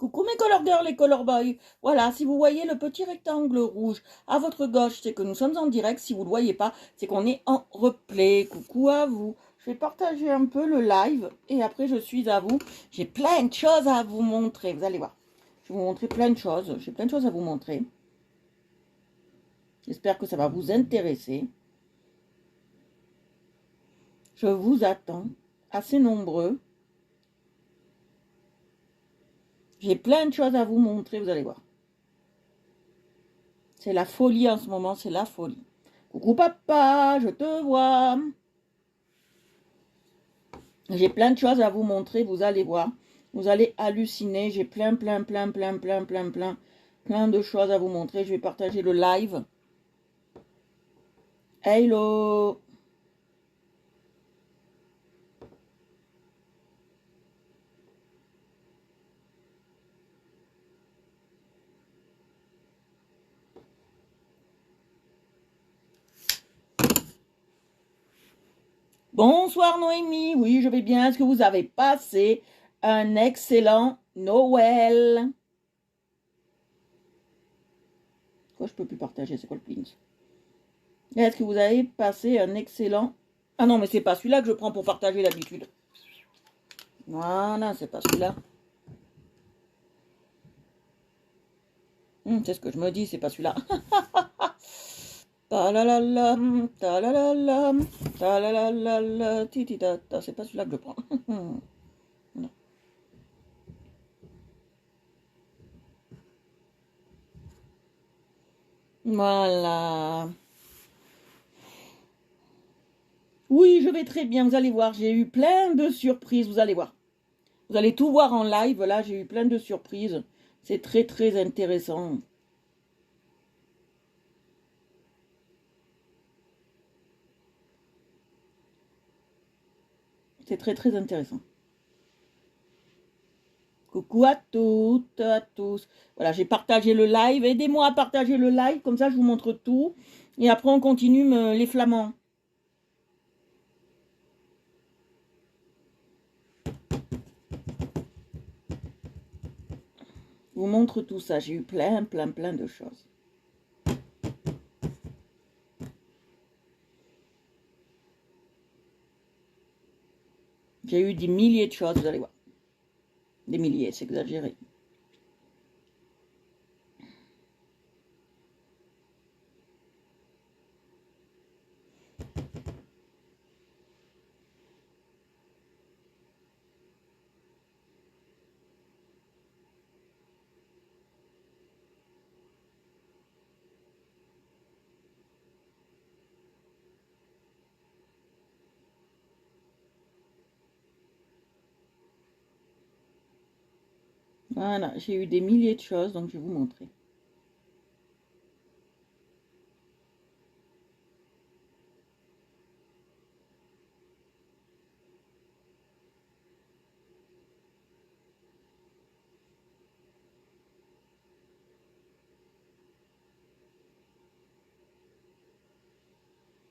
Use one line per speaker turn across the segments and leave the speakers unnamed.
Coucou mes color girls et color boys. Voilà, si vous voyez le petit rectangle rouge à votre gauche, c'est que nous sommes en direct. Si vous ne le voyez pas, c'est qu'on est en replay. Coucou à vous. Je vais partager un peu le live et après je suis à vous. J'ai plein de choses à vous montrer. Vous allez voir. Je vais vous montrer plein de choses. J'ai plein de choses à vous montrer. J'espère que ça va vous intéresser. Je vous attends. Assez nombreux. J'ai plein de choses à vous montrer, vous allez voir. C'est la folie en ce moment, c'est la folie. Coucou papa, je te vois. J'ai plein de choses à vous montrer, vous allez voir. Vous allez halluciner, j'ai plein de choses à vous montrer. Je vais partager le live. Hello. Bonsoir Noémie, oui je vais bien, est-ce que vous avez passé un excellent Noël? Quoi je peux plus partager, c'est quoi le plinks? Est-ce que vous avez passé un excellent... Ah non mais c'est pas celui-là que je prends pour partager d'habitude. Voilà, c'est pas celui-là. C'est ce que je me dis, c'est pas celui-là. Talalalam, talalalam, talalala, tititata. C'est pas celui-là que je prends. Non. Voilà. Oui, je vais très bien, vous allez voir. J'ai eu plein de surprises, vous allez voir. Vous allez tout voir en live. Là, j'ai eu plein de surprises. C'est très intéressant. C'est très intéressant. Coucou à toutes, à tous. Voilà, j'ai partagé le live. Aidez-moi à partager le live, comme ça je vous montre tout. Et après on continue les flamands. Je vous montre tout ça. J'ai eu plein de choses. J'ai eu des milliers de choses, vous allez voir. Des milliers, c'est exagéré. Voilà, j'ai eu des milliers de choses, donc je vais vous montrer.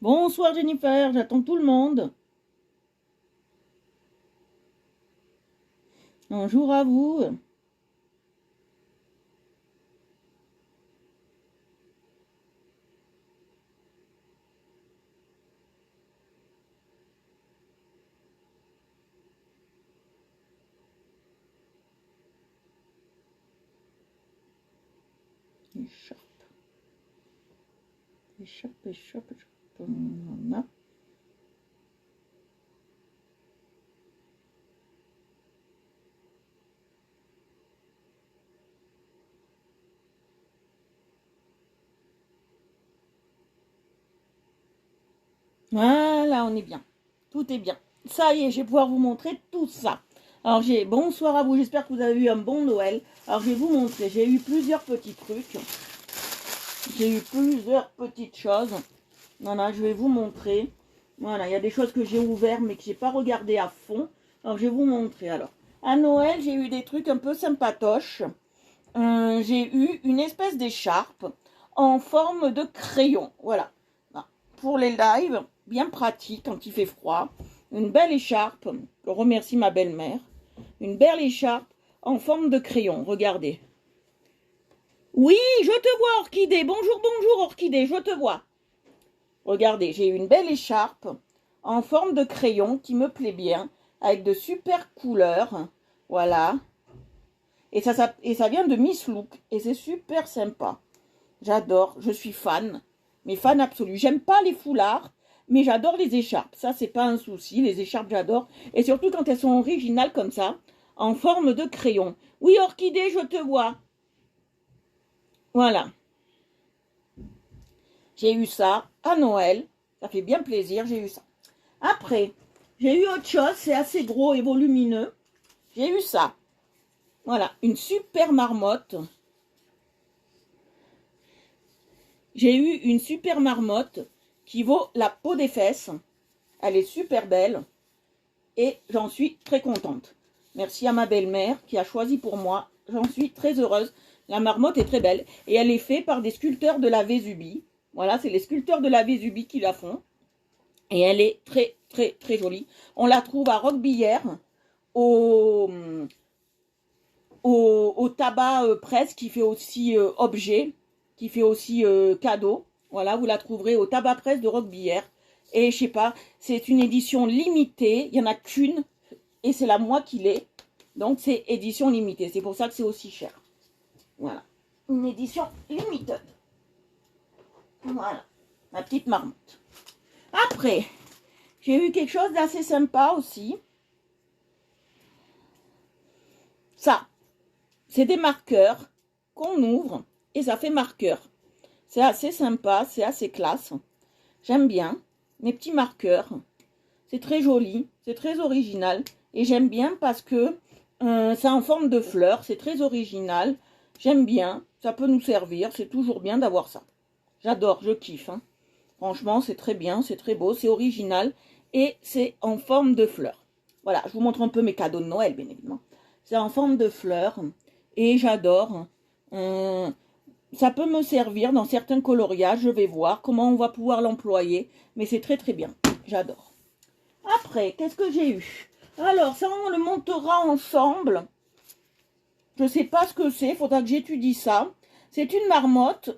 Bonsoir Jennifer, j'attends tout le monde. Bonjour à vous. Écharpe. On a. Voilà, on est bien. Tout est bien. Ça y est, je vais pouvoir vous montrer tout ça. Alors, bonsoir à vous, j'espère que vous avez eu un bon Noël. Alors, je vais vous montrer, j'ai eu plusieurs petits trucs. J'ai eu plusieurs petites choses. Voilà, je vais vous montrer. Voilà, il y a des choses que j'ai ouvertes, mais que j'ai pas regardé à fond. Alors, je vais vous montrer. Alors, à Noël, j'ai eu des trucs un peu sympatoches. J'ai eu une espèce d'écharpe en forme de crayon. Voilà. Pour les lives, bien pratique quand il fait froid. Une belle écharpe. Je remercie ma belle-mère. Une belle écharpe en forme de crayon. Regardez. Oui, je te vois, Orchidée. Bonjour, bonjour, Orchidée, je te vois. Regardez, j'ai une belle écharpe en forme de crayon qui me plaît bien, avec de super couleurs. Voilà. Et ça vient de Miss Look. Et c'est super sympa. J'adore, je suis fan. Mais fan absolu. J'aime pas les foulards, mais j'adore les écharpes. Ça, c'est pas un souci. Les écharpes, j'adore. Et surtout quand elles sont originales comme ça, en forme de crayon. Oui, Orchidée, je te vois. Voilà. J'ai eu ça à Noël. Ça fait bien plaisir, j'ai eu ça. Après, j'ai eu autre chose. C'est assez gros et volumineux. J'ai eu ça. Voilà, une super marmotte. J'ai eu une super marmotte qui vaut la peau des fesses. Elle est super belle. Et j'en suis très contente. Merci à ma belle-mère qui a choisi pour moi. J'en suis très heureuse. La marmotte est très belle. Et elle est faite par des sculpteurs de la Vésubie. Voilà, c'est les sculpteurs de la Vésubie qui la font. Et elle est très, très, très jolie. On la trouve à Roquebillière, au tabac presse qui fait aussi objet, qui fait aussi cadeau. Voilà, vous la trouverez au tabac presse de Roquebillière. Et je sais pas, c'est une édition limitée. Il n'y en a qu'une. Et c'est la moi qui l'ai. Donc c'est édition limitée. C'est pour ça que c'est aussi cher. Voilà. Une édition limitée. Voilà. Ma petite marmotte. Après, j'ai eu quelque chose d'assez sympa aussi. Ça, c'est des marqueurs qu'on ouvre et ça fait marqueur. C'est assez sympa, c'est assez classe. J'aime bien mes petits marqueurs. C'est très joli, c'est très original. Et j'aime bien parce que c'est en forme de fleur, c'est très original. J'aime bien, ça peut nous servir, c'est toujours bien d'avoir ça. J'adore, je kiffe. Hein. Franchement, c'est très bien, c'est très beau, c'est original et c'est en forme de fleur. Voilà, je vous montre un peu mes cadeaux de Noël, bien évidemment. C'est en forme de fleur et j'adore. Ça peut me servir dans certains coloriages, je vais voir comment on va pouvoir l'employer, mais c'est très très bien, j'adore. Après, qu'est-ce que j'ai eu? Alors, ça, on le montera ensemble. Je ne sais pas ce que c'est, il faudra que j'étudie ça. C'est une marmotte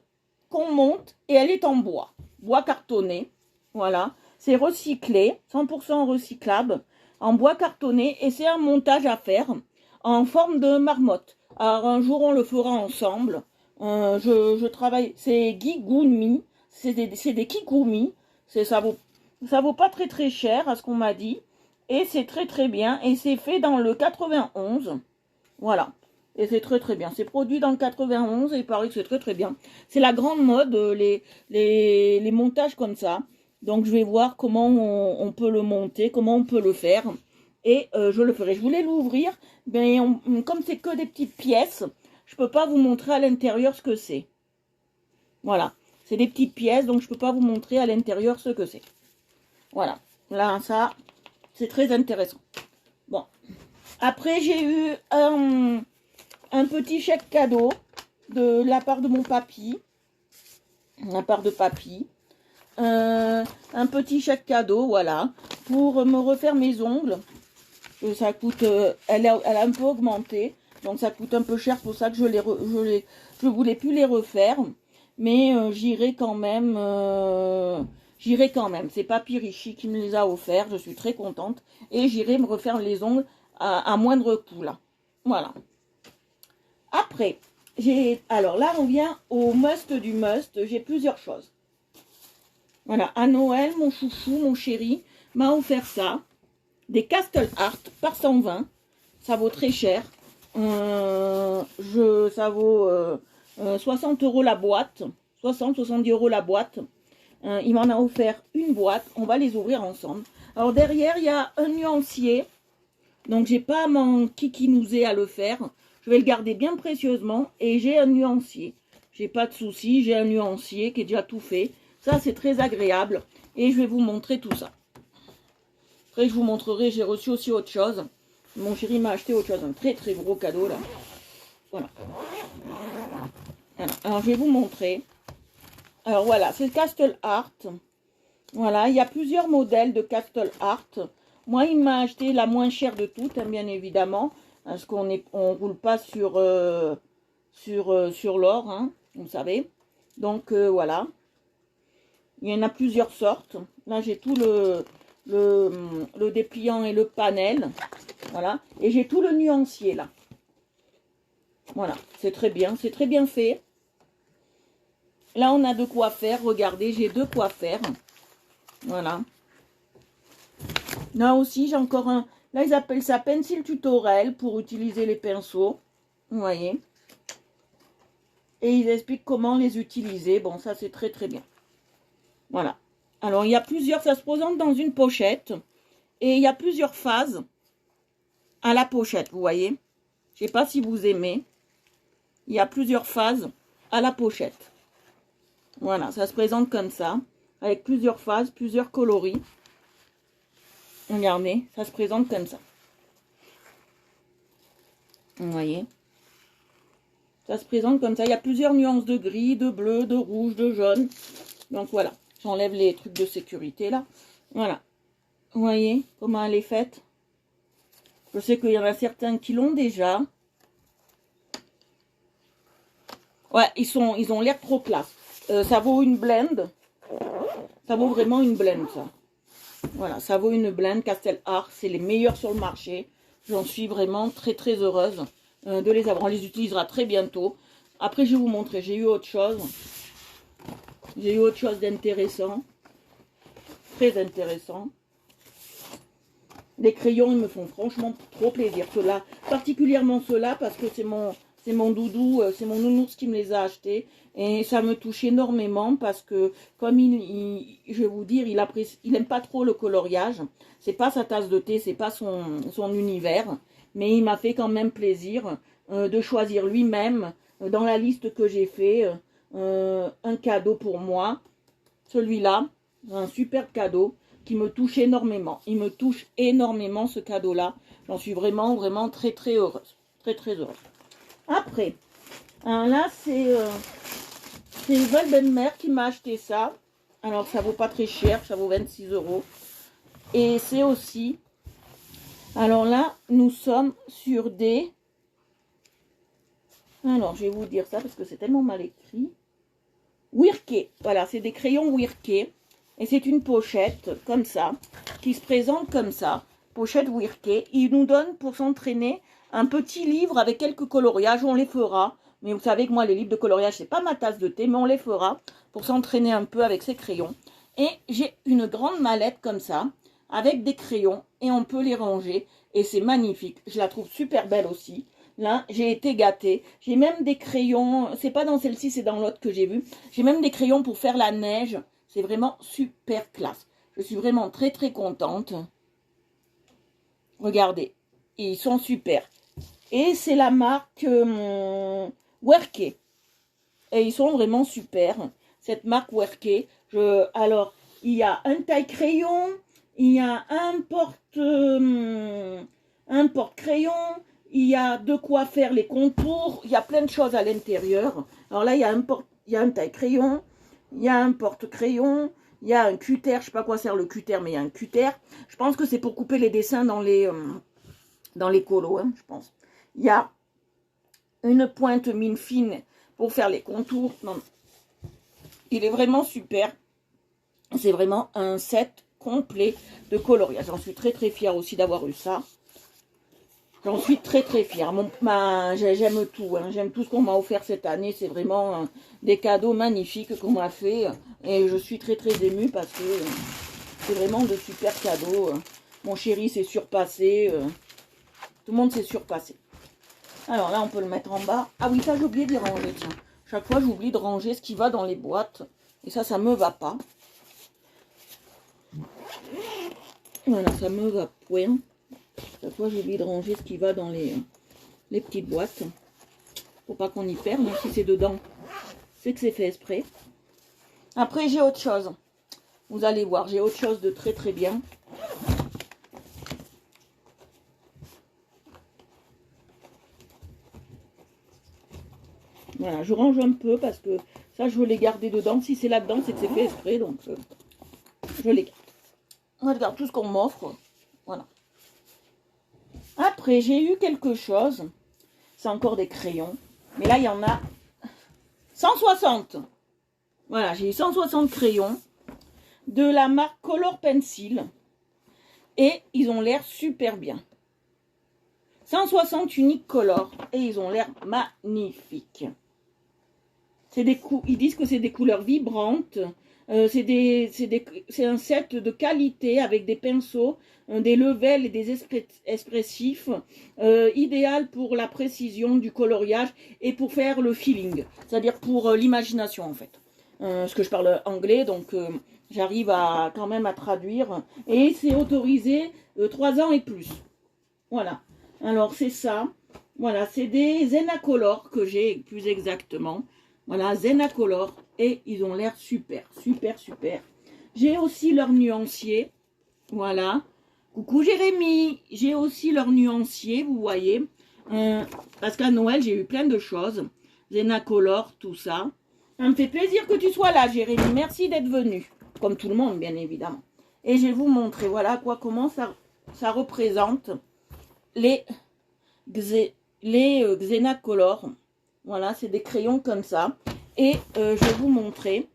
qu'on monte et elle est en bois. Bois cartonné, voilà. C'est recyclé, 100% recyclable, en bois cartonné. Et c'est un montage à faire en forme de marmotte. Alors, un jour, on le fera ensemble. Je travaille, c'est Gigumi, c'est des Kigumi. Ça vaut pas très très cher à ce qu'on m'a dit. Et c'est très très bien. Et c'est fait dans le 91. Voilà. Et c'est très très bien. C'est produit dans le 91 et il paraît que c'est très très bien. C'est la grande mode, les montages comme ça. Donc je vais voir comment on peut le monter, comment on peut le faire. Et je le ferai. Je voulais l'ouvrir, mais comme c'est que des petites pièces, je ne peux pas vous montrer à l'intérieur ce que c'est. Voilà. C'est des petites pièces, donc je ne peux pas vous montrer à l'intérieur ce que c'est. Voilà. Là, ça, c'est très intéressant. Bon. Après, j'ai eu un petit chèque cadeau de la part de mon papy. De la part de papy. Un petit chèque cadeau, voilà. Pour me refaire mes ongles. Ça coûte... elle a un peu augmenté. Donc ça coûte un peu cher. Pour ça que je voulais plus les refaire. Mais j'irai quand même... J'irai quand même. C'est Papy Richie qui me les a offerts. Je suis très contente. Et j'irai me refaire les ongles à moindre coût, là. Voilà. Après, alors là, on vient au must du must. J'ai plusieurs choses. Voilà. À Noël, mon chouchou, mon chéri, m'a offert ça. Des Castle Art par 120. Ça vaut très cher. Ça vaut 60 € la boîte. 60-70 € la boîte. Il m'en a offert une boîte. On va les ouvrir ensemble. Alors derrière, il y a un nuancier. Donc, j'ai pas mon kikinousé à le faire. Je vais le garder bien précieusement. Et j'ai un nuancier. J'ai pas de souci. J'ai un nuancier qui est déjà tout fait. Ça, c'est très agréable. Et je vais vous montrer tout ça. Après, je vous montrerai. J'ai reçu aussi autre chose. Mon chéri m'a acheté autre chose. Un très, très gros cadeau, là. Voilà. Alors, je vais vous montrer. Alors, voilà. C'est Castle Art. Voilà. Il y a plusieurs modèles de Castle Art. Moi, il m'a acheté la moins chère de toutes, hein, bien évidemment. Parce on roule pas sur l'or, hein, vous savez. Donc voilà. Il y en a plusieurs sortes. Là, j'ai tout le dépliant et le panel. Voilà. Et j'ai tout le nuancier, là. Voilà. C'est très bien fait. Là, on a de quoi faire. Regardez, j'ai de quoi faire. Voilà. Là aussi, j'ai encore un... Là, ils appellent ça pencil tutoriel pour utiliser les pinceaux. Vous voyez. Et ils expliquent comment les utiliser. Bon, ça, c'est très, très bien. Voilà. Alors, il y a plusieurs... Ça se présente dans une pochette. Et il y a plusieurs phases à la pochette, vous voyez. Je ne sais pas si vous aimez. Il y a plusieurs phases à la pochette. Voilà, ça se présente comme ça. Avec plusieurs phases, plusieurs coloris. Regardez, ça se présente comme ça. Vous voyez. Ça se présente comme ça. Il y a plusieurs nuances de gris, de bleu, de rouge, de jaune. Donc voilà. J'enlève les trucs de sécurité là. Voilà. Vous voyez comment elle est faite. Je sais qu'il y en a certains qui l'ont déjà. Ouais, ils ont l'air trop classe. Ça vaut une blende. Ça vaut vraiment une blende, ça. Voilà, ça vaut une blende. Castel Art, c'est les meilleurs sur le marché. J'en suis vraiment très très heureuse de les avoir. On les utilisera très bientôt. Après, je vais vous montrer. J'ai eu autre chose. J'ai eu autre chose d'intéressant. Très intéressant. Les crayons, ils me font franchement trop plaisir. Ceux-là, particulièrement ceux-là, parce que c'est mon doudou, c'est mon nounours qui me les a achetés. Et ça me touche énormément parce que, comme je vais vous dire, il aime pas trop le coloriage. C'est pas sa tasse de thé, c'est pas son univers. Mais il m'a fait quand même plaisir de choisir lui-même, dans la liste que j'ai fait, un cadeau pour moi. Celui-là, un super cadeau qui me touche énormément. Il me touche énormément ce cadeau-là. J'en suis vraiment, vraiment très, très heureuse. Très, très heureuse. Après, hein, là, c'est une belle belle-mère qui m'a acheté ça. Alors, ça vaut pas très cher. Ça vaut 26 €. Et c'est aussi... Alors là, nous sommes sur des... Alors, je vais vous dire ça parce que c'est tellement mal écrit. Wirké. Voilà, c'est des crayons Wirké. Et c'est une pochette, comme ça, qui se présente comme ça. Pochette Wirké. Il nous donne, pour s'entraîner, un petit livre avec quelques coloriages. On les fera. Mais vous savez que moi, les livres de coloriage, c'est pas ma tasse de thé. Mais on les fera pour s'entraîner un peu avec ces crayons. Et j'ai une grande mallette comme ça, avec des crayons. Et on peut les ranger. Et c'est magnifique. Je la trouve super belle aussi. Là, j'ai été gâtée. J'ai même des crayons. C'est pas dans celle-ci, c'est dans l'autre que j'ai vu. J'ai même des crayons pour faire la neige. C'est vraiment super classe. Je suis vraiment très très contente. Regardez. Ils sont super. Et c'est la marque Werké. Et ils sont vraiment super. Cette marque Werké. Alors, il y a un taille-crayon. Il y a un porte-crayon. Il y a de quoi faire les contours. Il y a plein de choses à l'intérieur. Alors là, il y a un taille-crayon. Il y a un porte-crayon. Il y a un cutter. Je ne sais pas quoi sert le cutter, mais il y a un cutter. Je pense que c'est pour couper les dessins dans les colos, hein, je pense. Il y a une pointe mine fine pour faire les contours. Non. Il est vraiment super. C'est vraiment un set complet de coloriage. J'en suis très très fière aussi d'avoir eu ça. J'en suis très très fière. J'aime tout. Hein. J'aime tout ce qu'on m'a offert cette année. C'est vraiment des cadeaux magnifiques qu'on m'a fait. Et je suis très très émue parce que c'est vraiment de super cadeaux. Mon chéri s'est surpassé. Tout le monde s'est surpassé. Alors là, on peut le mettre en bas. Ah oui, ça j'ai oublié d'y ranger. Tiens. Chaque fois, j'oublie de ranger ce qui va dans les boîtes. Et ça me va pas. Voilà, ça me va point. Chaque fois, j'oublie de ranger ce qui va dans les petites boîtes. Pour pas qu'on y perde. Même si c'est dedans, c'est que c'est fait exprès. Après, j'ai autre chose. Vous allez voir, j'ai autre chose de très très bien. Voilà, je range un peu parce que ça, je veux les garder dedans. Si c'est là-dedans, c'est que c'est fait exprès. Donc, je les garde. On regarde tout ce qu'on m'offre. Voilà. Après, Après, j'ai eu quelque chose. C'est encore des crayons. Mais là, il y en a 160. Voilà, j'ai eu 160 crayons de la marque Color Pencil. Et ils ont l'air super bien. 160 uniques colors. Et ils ont l'air magnifiques. Ils disent que c'est des couleurs vibrantes. C'est un set de qualité avec des pinceaux, des levels et des expressifs, idéal pour la précision du coloriage et pour faire le feeling, c'est-à-dire pour l'imagination en fait. Parce que je parle anglais, donc j'arrive quand même à traduire. Et c'est autorisé 3 ans et plus. Voilà. Alors c'est ça. Voilà, c'est des Zenacolor que j'ai plus exactement. Voilà, Zenacolor. Et ils ont l'air super, super, super. J'ai aussi leur nuancier. Voilà. Coucou Jérémy. J'ai aussi leur nuancier, vous voyez. Parce qu'à Noël, j'ai eu plein de choses. Zenacolor, tout ça. Ça me fait plaisir que tu sois là, Jérémy. Merci d'être venu. Comme tout le monde, bien évidemment. Et je vais vous montrer, voilà, comment ça représente les Zenacolor. Voilà, c'est des crayons comme ça. Et je vais vous montrer.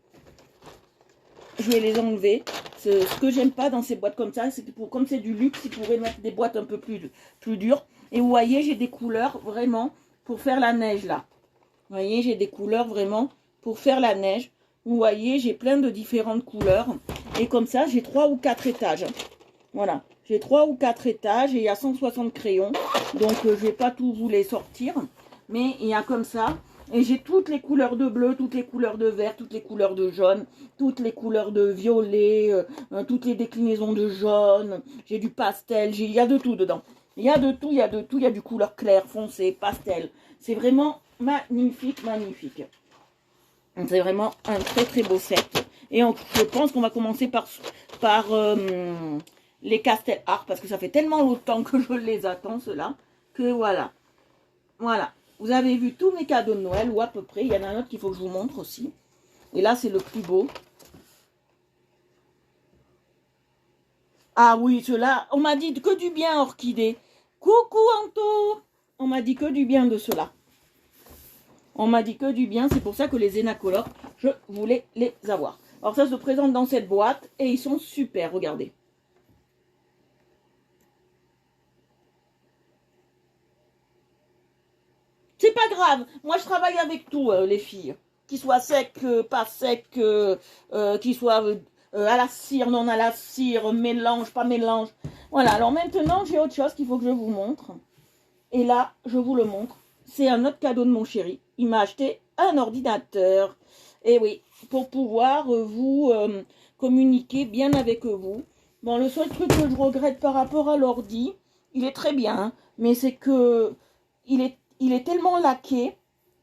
Je vais les enlever. Ce que j'aime pas dans ces boîtes comme ça, c'est que comme c'est du luxe, ils pourraient mettre des boîtes un peu plus dures. Et vous voyez, j'ai des couleurs vraiment pour faire la neige là. Vous voyez, j'ai des couleurs vraiment pour faire la neige. Vous voyez, j'ai plein de différentes couleurs. Et comme ça, j'ai 3 ou 4 étages. Voilà. J'ai 3 ou 4 étages et il y a 160 crayons. Donc, je vais pas tous vous les sortir. Mais il y a comme ça. Et j'ai toutes les couleurs de bleu, toutes les couleurs de vert, toutes les couleurs de jaune, toutes les couleurs de violet, toutes les déclinaisons de jaune. J'ai du pastel, il y a de tout dedans. Il y a de tout, il y a de tout. Il y a du couleur claire, foncé, pastel. C'est vraiment magnifique, magnifique. C'est vraiment un très très beau set. Et je pense qu'on va commencer par les Castel Art parce que ça fait tellement longtemps que je les attends, ceux-là, que voilà. Voilà. Vous avez vu tous mes cadeaux de Noël, ou à peu près. Il y en a un autre qu'il faut que je vous montre aussi. Et là, c'est le plus beau. Ah oui, ceux-là, on m'a dit que du bien, Orchidée. Coucou, Anto. On m'a dit que du bien de ceux-là. On m'a dit que du bien, c'est pour ça que les Zenacolor, je voulais les avoir. Alors ça se présente dans cette boîte et ils sont super, regardez. C'est pas grave, moi je travaille avec tout, les filles. Qu'ils soient secs, pas secs, qu'ils soient à la cire, non à la cire, mélange, pas mélange. Voilà, alors maintenant j'ai autre chose qu'il faut que je vous montre. Et là, je vous le montre. C'est un autre cadeau de mon chéri. Il m'a acheté un ordinateur. Et oui, pour pouvoir vous communiquer bien avec vous. Bon, le seul truc que je regrette par rapport à l'ordi, il est très bien, hein, mais c'est que il est tellement laqué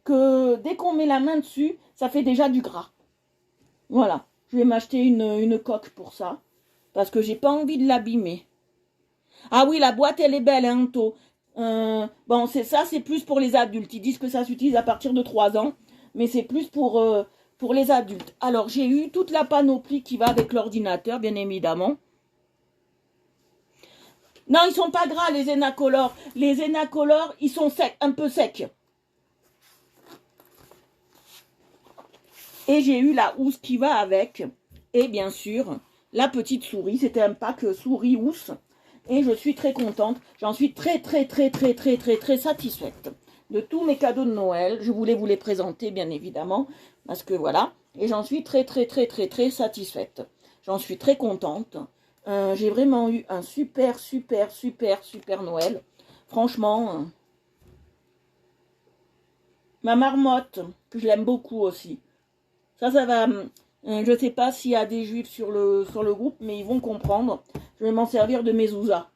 que dès qu'on met la main dessus, ça fait déjà du gras. Voilà, je vais m'acheter une coque pour ça, parce que j'ai pas envie de l'abîmer. Ah oui, la boîte, elle est belle, hein, Anto. Bon, c'est plus pour les adultes. Ils disent que ça s'utilise à partir de 3 ans, mais c'est plus pour les adultes. Alors, j'ai eu toute la panoplie qui va avec l'ordinateur, bien évidemment. Non, ils sont pas gras, les Zenacolor. Les Zenacolor, ils sont secs, un peu secs. Et j'ai eu la housse qui va avec. Et bien sûr, la petite souris. C'était un pack souris-housse. Et je suis très contente. J'en suis très satisfaite de tous mes cadeaux de Noël. Je voulais vous les présenter, bien évidemment. Parce que voilà. Et j'en suis très satisfaite. J'en suis très contente. J'ai vraiment eu un super Noël. Franchement, ma marmotte, que je l'aime beaucoup aussi. Ça va. Je ne sais pas s'il y a des juifs sur le groupe, mais ils vont comprendre. Je vais m'en servir de mezouza.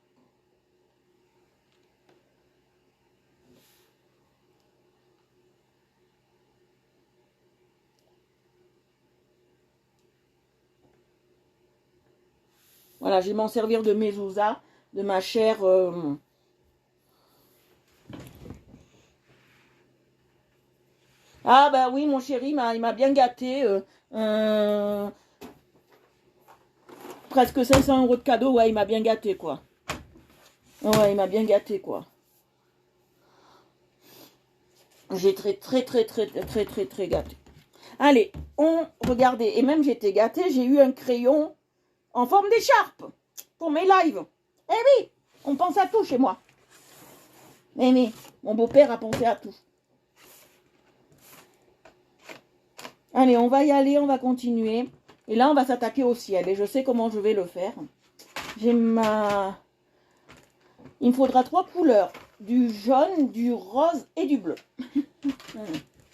Voilà, je vais m'en servir de mezouza, de ma chère... Ah bah oui, mon chéri, il m'a bien gâté. Presque 500 € de cadeau, ouais, il m'a bien gâté, quoi. Ouais, il m'a bien gâté, quoi. J'ai très gâté. Allez, regardez, et même j'étais gâtée, j'ai eu un crayon en forme d'écharpe pour mes lives. Eh oui, on pense à tout chez moi. Mais mon beau-père a pensé à tout. Allez, on va y aller, on va continuer. Et là, on va s'attaquer au ciel. Et je sais comment je vais le faire. Il me faudra 3 couleurs. Du jaune, du rose et du bleu.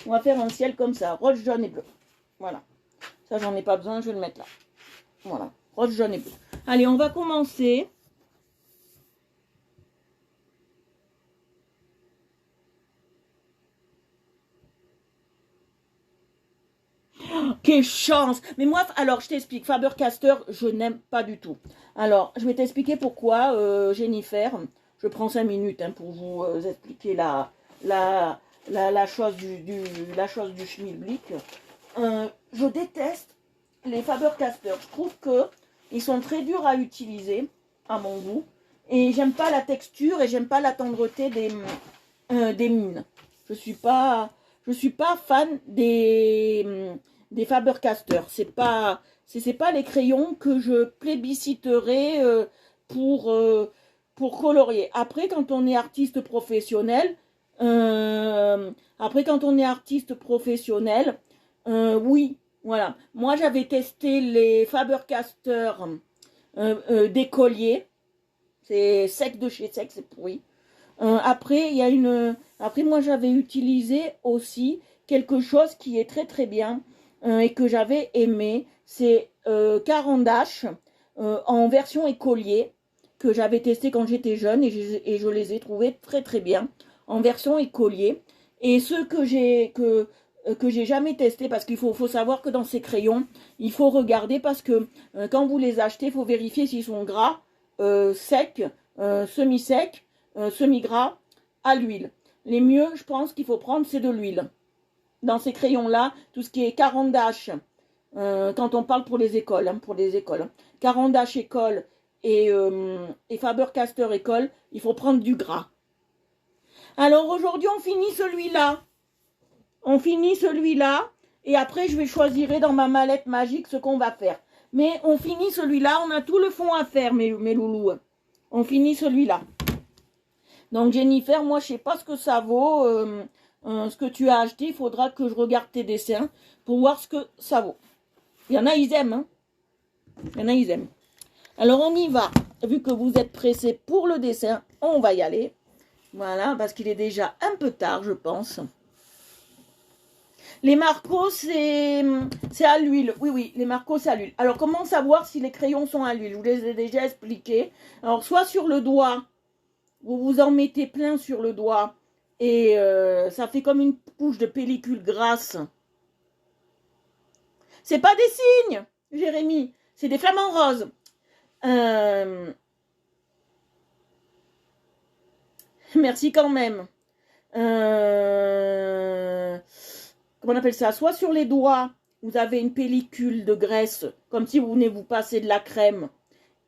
On va faire un ciel comme ça. Rose, jaune et bleu. Voilà. Ça, j'en ai pas besoin, je vais le mettre là. Voilà. Rose, jaune et bleu. Allez, on va commencer. Quelle chance! Mais moi, alors, je t'explique. Faber-Castell, je n'aime pas du tout. Alors, je vais t'expliquer pourquoi, Jennifer. Je prends 5 minutes pour vous expliquer la chose du schmilblick. Je déteste les Faber-Castell. Je trouve qu'ils sont très durs à utiliser, à mon goût. Et j'aime pas la texture et j'aime pas la tendreté des mines. Je suis pas fan des Faber-Castell. C'est pas les crayons que je plébisciterai pour colorier. Après, quand on est artiste professionnel, oui, voilà. Moi, j'avais testé les Faber-Castell d'écolier. C'est sec de chez sec, c'est pourri. Après, moi, j'avais utilisé aussi quelque chose qui est très bien et que j'avais aimé. C'est Caran d'Ache en version écolier que j'avais testé quand j'étais jeune et je les ai trouvés très bien en version écolier. Et ceux que j'ai jamais testé, parce qu'il faut savoir que dans ces crayons, il faut regarder parce que quand vous les achetez, il faut vérifier s'ils sont gras, secs, semi-secs, semi-gras, à l'huile. Les mieux, je pense qu'il faut prendre, c'est de l'huile. Dans ces crayons-là, tout ce qui est Caran d'Ache, quand on parle pour les écoles, Caran d'Ache école et Faber-Castell école, il faut prendre du gras. Alors aujourd'hui, on finit celui-là. Et après, je vais choisir dans ma mallette magique ce qu'on va faire. Mais on finit celui-là, on a tout le fond à faire, mes loulous. On finit celui-là. Donc Jennifer, moi je sais pas ce que ça vaut, ce que tu as acheté, il faudra que je regarde tes dessins pour voir ce que ça vaut. Il y en a, ils aiment. Alors on y va. Vu que vous êtes pressés pour le dessin, on va y aller. Voilà, parce qu'il est déjà un peu tard, je pense. Les marcos, c'est à l'huile. Oui, les marcos, c'est à l'huile. Alors, comment savoir si les crayons sont à l'huile? Je vous les ai déjà expliqués. Alors, soit sur le doigt, vous vous en mettez plein sur le doigt et ça fait comme une couche de pellicule grasse. C'est pas des signes, Jérémy. C'est des flamants roses. Merci quand même. Comment on appelle ça? Soit sur les doigts, vous avez une pellicule de graisse, comme si vous venez vous passer de la crème,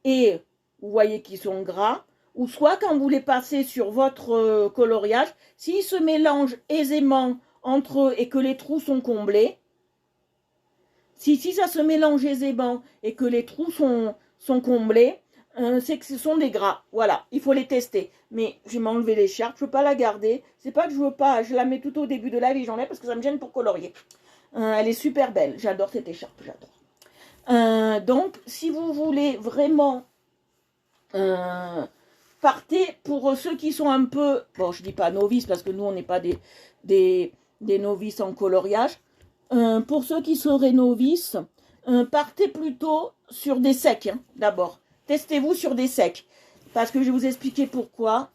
et vous voyez qu'ils sont gras. Ou soit quand vous les passez sur votre coloriage, s'ils se mélangent aisément entre eux et que les trous sont comblés, si ça se mélange aisément et que les trous sont comblés, c'est que ce sont des gras. Voilà, il faut les tester. Mais je vais m'enlever l'écharpe, je ne veux pas la garder. C'est pas que je veux pas, je la mets tout au début de la vie, j'enlève parce que ça me gêne pour colorier. Elle est super belle, j'adore cette écharpe, j'adore. Donc, si vous voulez vraiment partez pour ceux qui sont un peu, bon, je dis pas novices parce que nous on n'est pas des novices en coloriage. Pour ceux qui seraient novices, partez plutôt sur des secs d'abord. Testez-vous sur des secs parce que je vais vous expliquer pourquoi.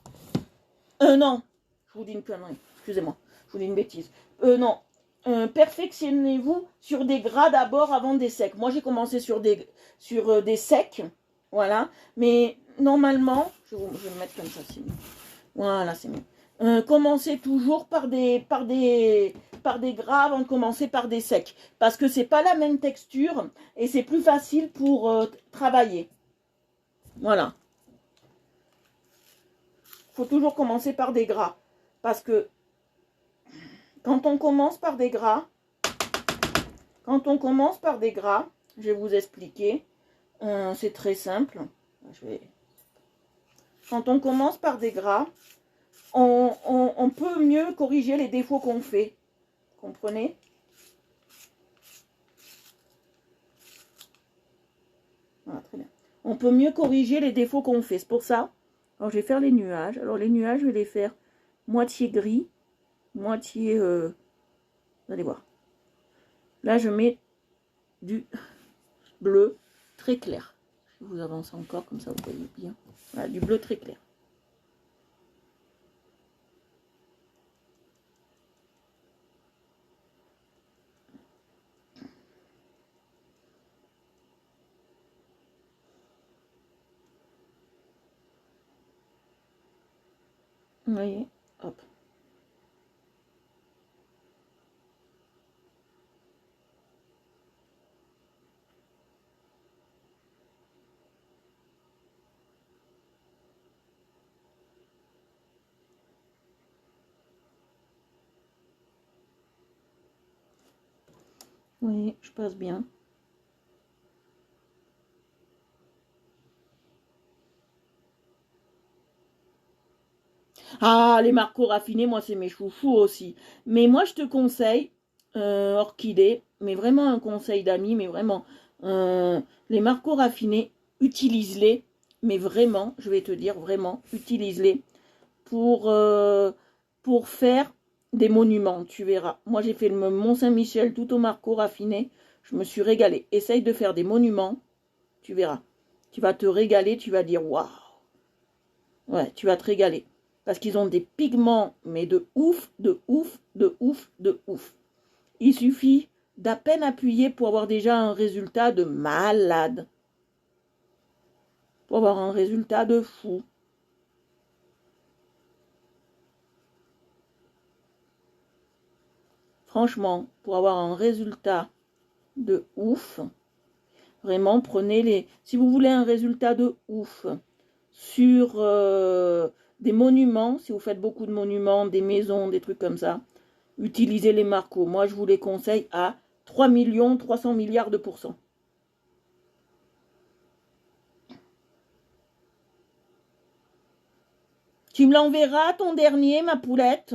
Non, je vous dis une connerie. Excusez-moi, je vous dis une bêtise. Non, perfectionnez-vous sur des gras d'abord avant des secs. Moi j'ai commencé sur des secs, voilà, mais normalement, je vais me mettre comme ça, c'est mieux. Voilà, c'est mieux. Commencez toujours par des gras avant de commencer par des secs. Parce que c'est pas la même texture et c'est plus facile pour travailler. Voilà. Faut toujours commencer par des gras. Parce que Quand on commence par des gras, je vais vous expliquer. C'est très simple. Quand on commence par des gras, on peut mieux corriger les défauts qu'on fait. Comprenez? Voilà, très bien. On peut mieux corriger les défauts qu'on fait. C'est pour ça. Alors, je vais faire les nuages. Alors, les nuages, je vais les faire moitié gris, moitié... vous allez voir. Là, je mets du bleu très clair. Je vais vous avancer encore, comme ça, vous voyez bien. Voilà, du bleu très clair. Vous voyez, hop. Vous voyez, je passe bien. Ah, les Marco raffinés, moi, c'est mes chouchous aussi. Mais moi, je te conseille, Orchidée, mais vraiment un conseil d'amis, mais vraiment, les Marco raffinés, utilise-les, mais vraiment, je vais te dire, vraiment, utilise-les pour faire des monuments, tu verras. Moi, j'ai fait le Mont-Saint-Michel tout au Marco raffiné, je me suis régalée. Essaye de faire des monuments, tu verras. Tu vas te régaler, tu vas dire, waouh. Ouais, tu vas te régaler. Parce qu'ils ont des pigments, mais de ouf, de ouf, de ouf, de ouf. Il suffit d'à peine appuyer pour avoir déjà un résultat de malade. Pour avoir un résultat de fou. Franchement, pour avoir un résultat de ouf, vraiment, prenez les... Si vous voulez un résultat de ouf sur des monuments, si vous faites beaucoup de monuments, des maisons, des trucs comme ça, utilisez les Marco. Moi, je vous les conseille à 3 300 milliards de pourcents. Tu me l'enverras, ton dernier, ma poulette?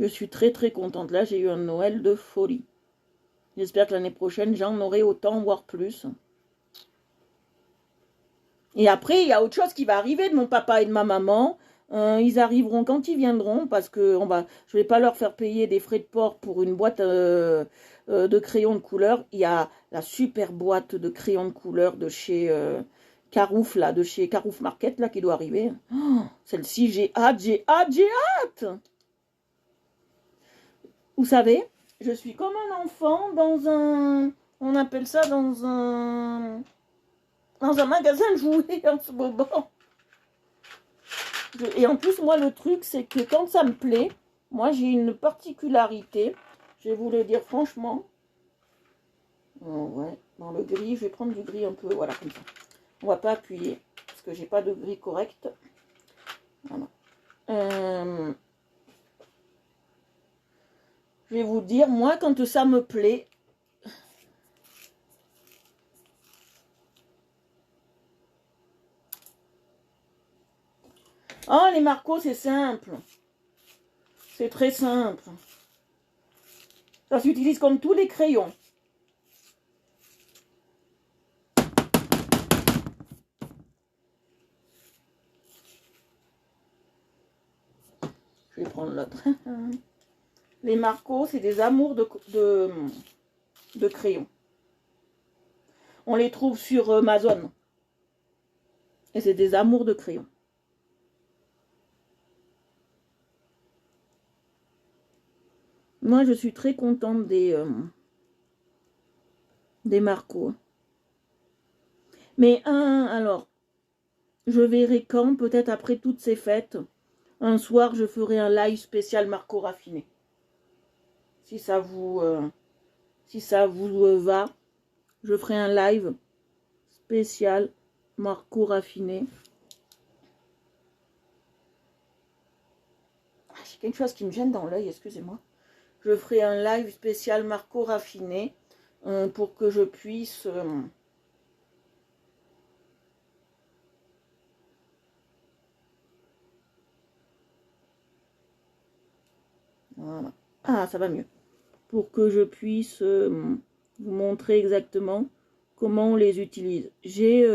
Je suis très très contente. Là, j'ai eu un Noël de folie. J'espère que l'année prochaine, j'en aurai autant, voire plus. Et après, il y a autre chose qui va arriver de mon papa et de ma maman. Ils arriveront quand ils viendront, parce que je ne vais pas leur faire payer des frais de port pour une boîte de crayons de couleur. Il y a la super boîte de crayons de couleur de chez Carouf, là, de chez Carouf Market, là, qui doit arriver. Oh, celle-ci, j'ai hâte, j'ai hâte, j'ai hâte. Vous savez, je suis comme un enfant dans un... On appelle ça dans un magasin de jouets en ce moment. Et en plus, moi, le truc, c'est que quand ça me plaît, moi, j'ai une particularité. Je vais vous le dire franchement. Ouais, dans le gris, je vais prendre du gris un peu, voilà, comme ça. On va pas appuyer, parce que j'ai pas de gris correct. Voilà. Je vais vous dire, moi, quand ça me plaît, oh, les Marco, c'est simple. C'est très simple. Ça s'utilise comme tous les crayons. Je vais prendre l'autre. Les Marco, c'est des amours de crayons. On les trouve sur Amazon. Et c'est des amours de crayons. Moi, je suis très contente des Marco. Mais alors, je verrai quand, peut-être après toutes ces fêtes, un soir, je ferai un live spécial Marco raffiné. Si ça vous, va, je ferai un live spécial Marco raffiné. Ah, j'ai quelque chose qui me gêne dans l'œil, excusez-moi. Je ferai un live spécial Marco raffiné pour que je puisse... voilà. Ah, ça va mieux. Pour que je puisse vous montrer exactement comment on les utilise. J'ai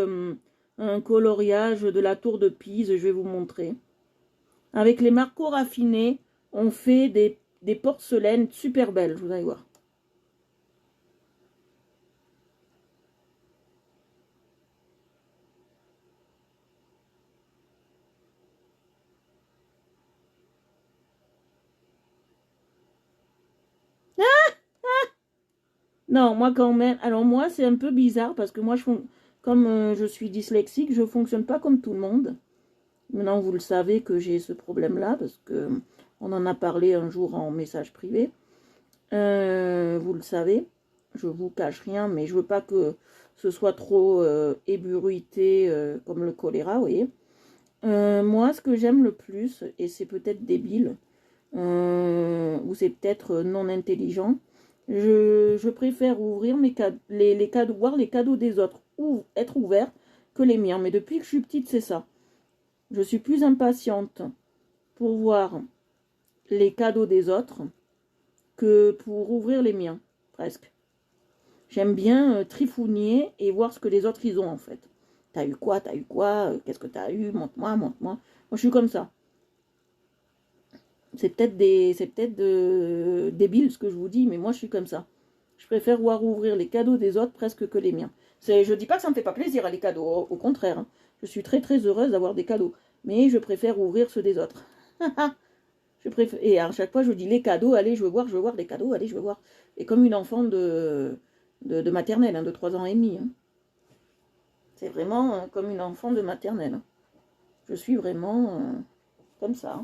un coloriage de la tour de Pise, je vais vous montrer. Avec les Marco raffinés, on fait des porcelaines super belles, vous allez voir. Non, moi quand même. Alors moi, c'est un peu bizarre parce que moi, comme je suis dyslexique, je fonctionne pas comme tout le monde. Maintenant, vous le savez que j'ai ce problème-là parce que on en a parlé un jour en message privé. Vous le savez, je vous cache rien, mais je veux pas que ce soit trop ébruité comme le choléra, vous voyez. Moi, ce que j'aime le plus, et c'est peut-être débile, ou c'est peut-être non intelligent, je préfère ouvrir les cadeaux, voir les cadeaux des autres ou être ouvert que les miens. Mais depuis que je suis petite, c'est ça. Je suis plus impatiente pour voir les cadeaux des autres que pour ouvrir les miens, presque. J'aime bien trifouiller et voir ce que les autres ils ont en fait. T'as eu quoi? T'as eu quoi? Qu'est-ce que t'as eu? Montre-moi, montre-moi. Moi, je suis comme ça. C'est peut-être débile ce que je vous dis, mais moi, je suis comme ça. Je préfère voir ouvrir les cadeaux des autres presque que les miens. Je dis pas que ça me fait pas plaisir les cadeaux, au contraire. Hein. Je suis très très heureuse d'avoir des cadeaux, mais je préfère ouvrir ceux des autres. Et à chaque fois, je dis les cadeaux, allez, je veux voir les cadeaux, allez, je veux voir. Et comme une enfant de maternelle, hein, de 3 ans et demi. Hein. C'est vraiment comme une enfant de maternelle. Hein. Je suis vraiment comme ça. Hein.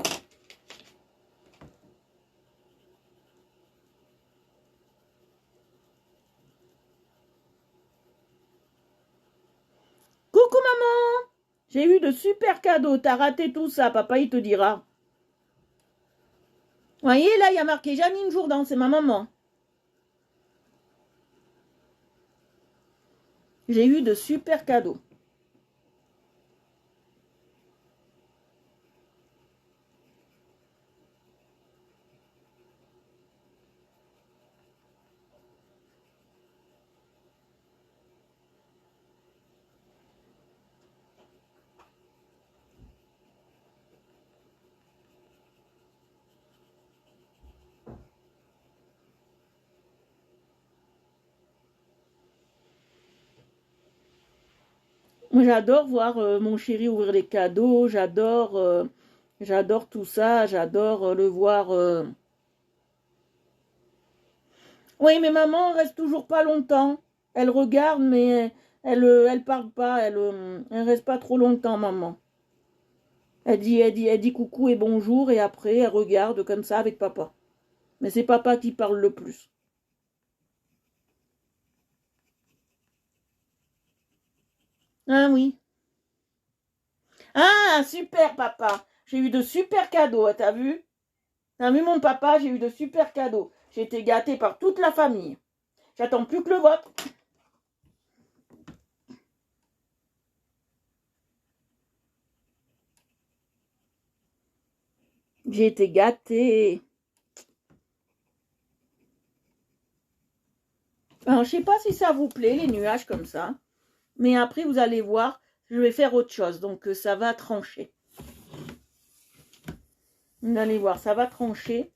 Coucou maman! J'ai eu de super cadeaux, t'as raté tout ça, papa il te dira. Vous voyez, là, il y a marqué Janine Jourdan, c'est ma maman. J'ai eu de super cadeaux. Moi, j'adore voir mon chéri ouvrir les cadeaux, j'adore tout ça, j'adore le voir. Oui, mais maman reste toujours pas longtemps. Elle regarde, mais elle parle pas, elle reste pas trop longtemps, maman. Elle dit coucou et bonjour, et après, elle regarde comme ça avec papa. Mais c'est papa qui parle le plus. Ah oui. Ah, super papa. J'ai eu de super cadeaux, t'as vu? T'as vu mon papa, j'ai eu de super cadeaux. J'ai été gâtée par toute la famille. J'attends plus que le vôtre. J'ai été gâtée. Alors, je sais pas si ça vous plaît, les nuages comme ça. Mais après, vous allez voir, je vais faire autre chose. Donc, ça va trancher. Vous allez voir, ça va trancher.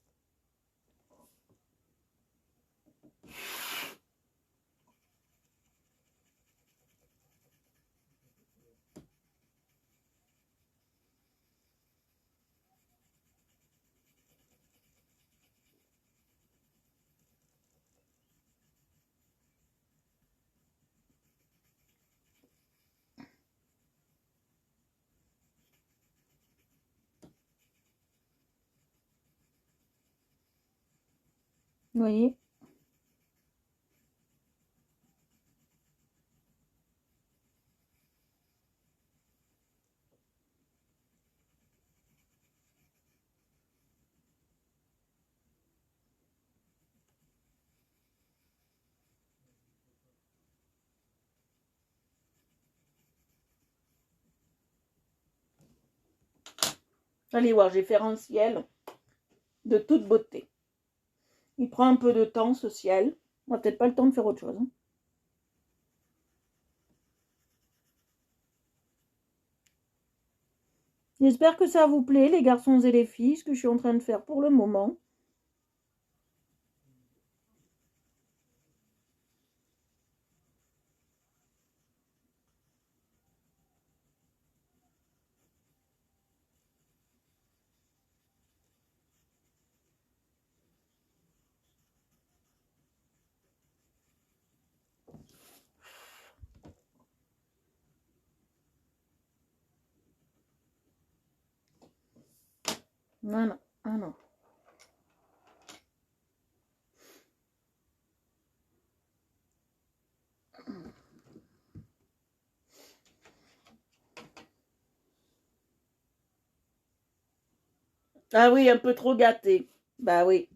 Vous voyez? Allez voir, j'ai fait un ciel de toute beauté. Il prend un peu de temps, ce ciel. On n'a peut-être pas le temps de faire autre chose. Hein. J'espère que ça vous plaît, les garçons et les filles, ce que je suis en train de faire pour le moment. Voilà. Alors. Ah oui, un peu trop gâté. Bah oui.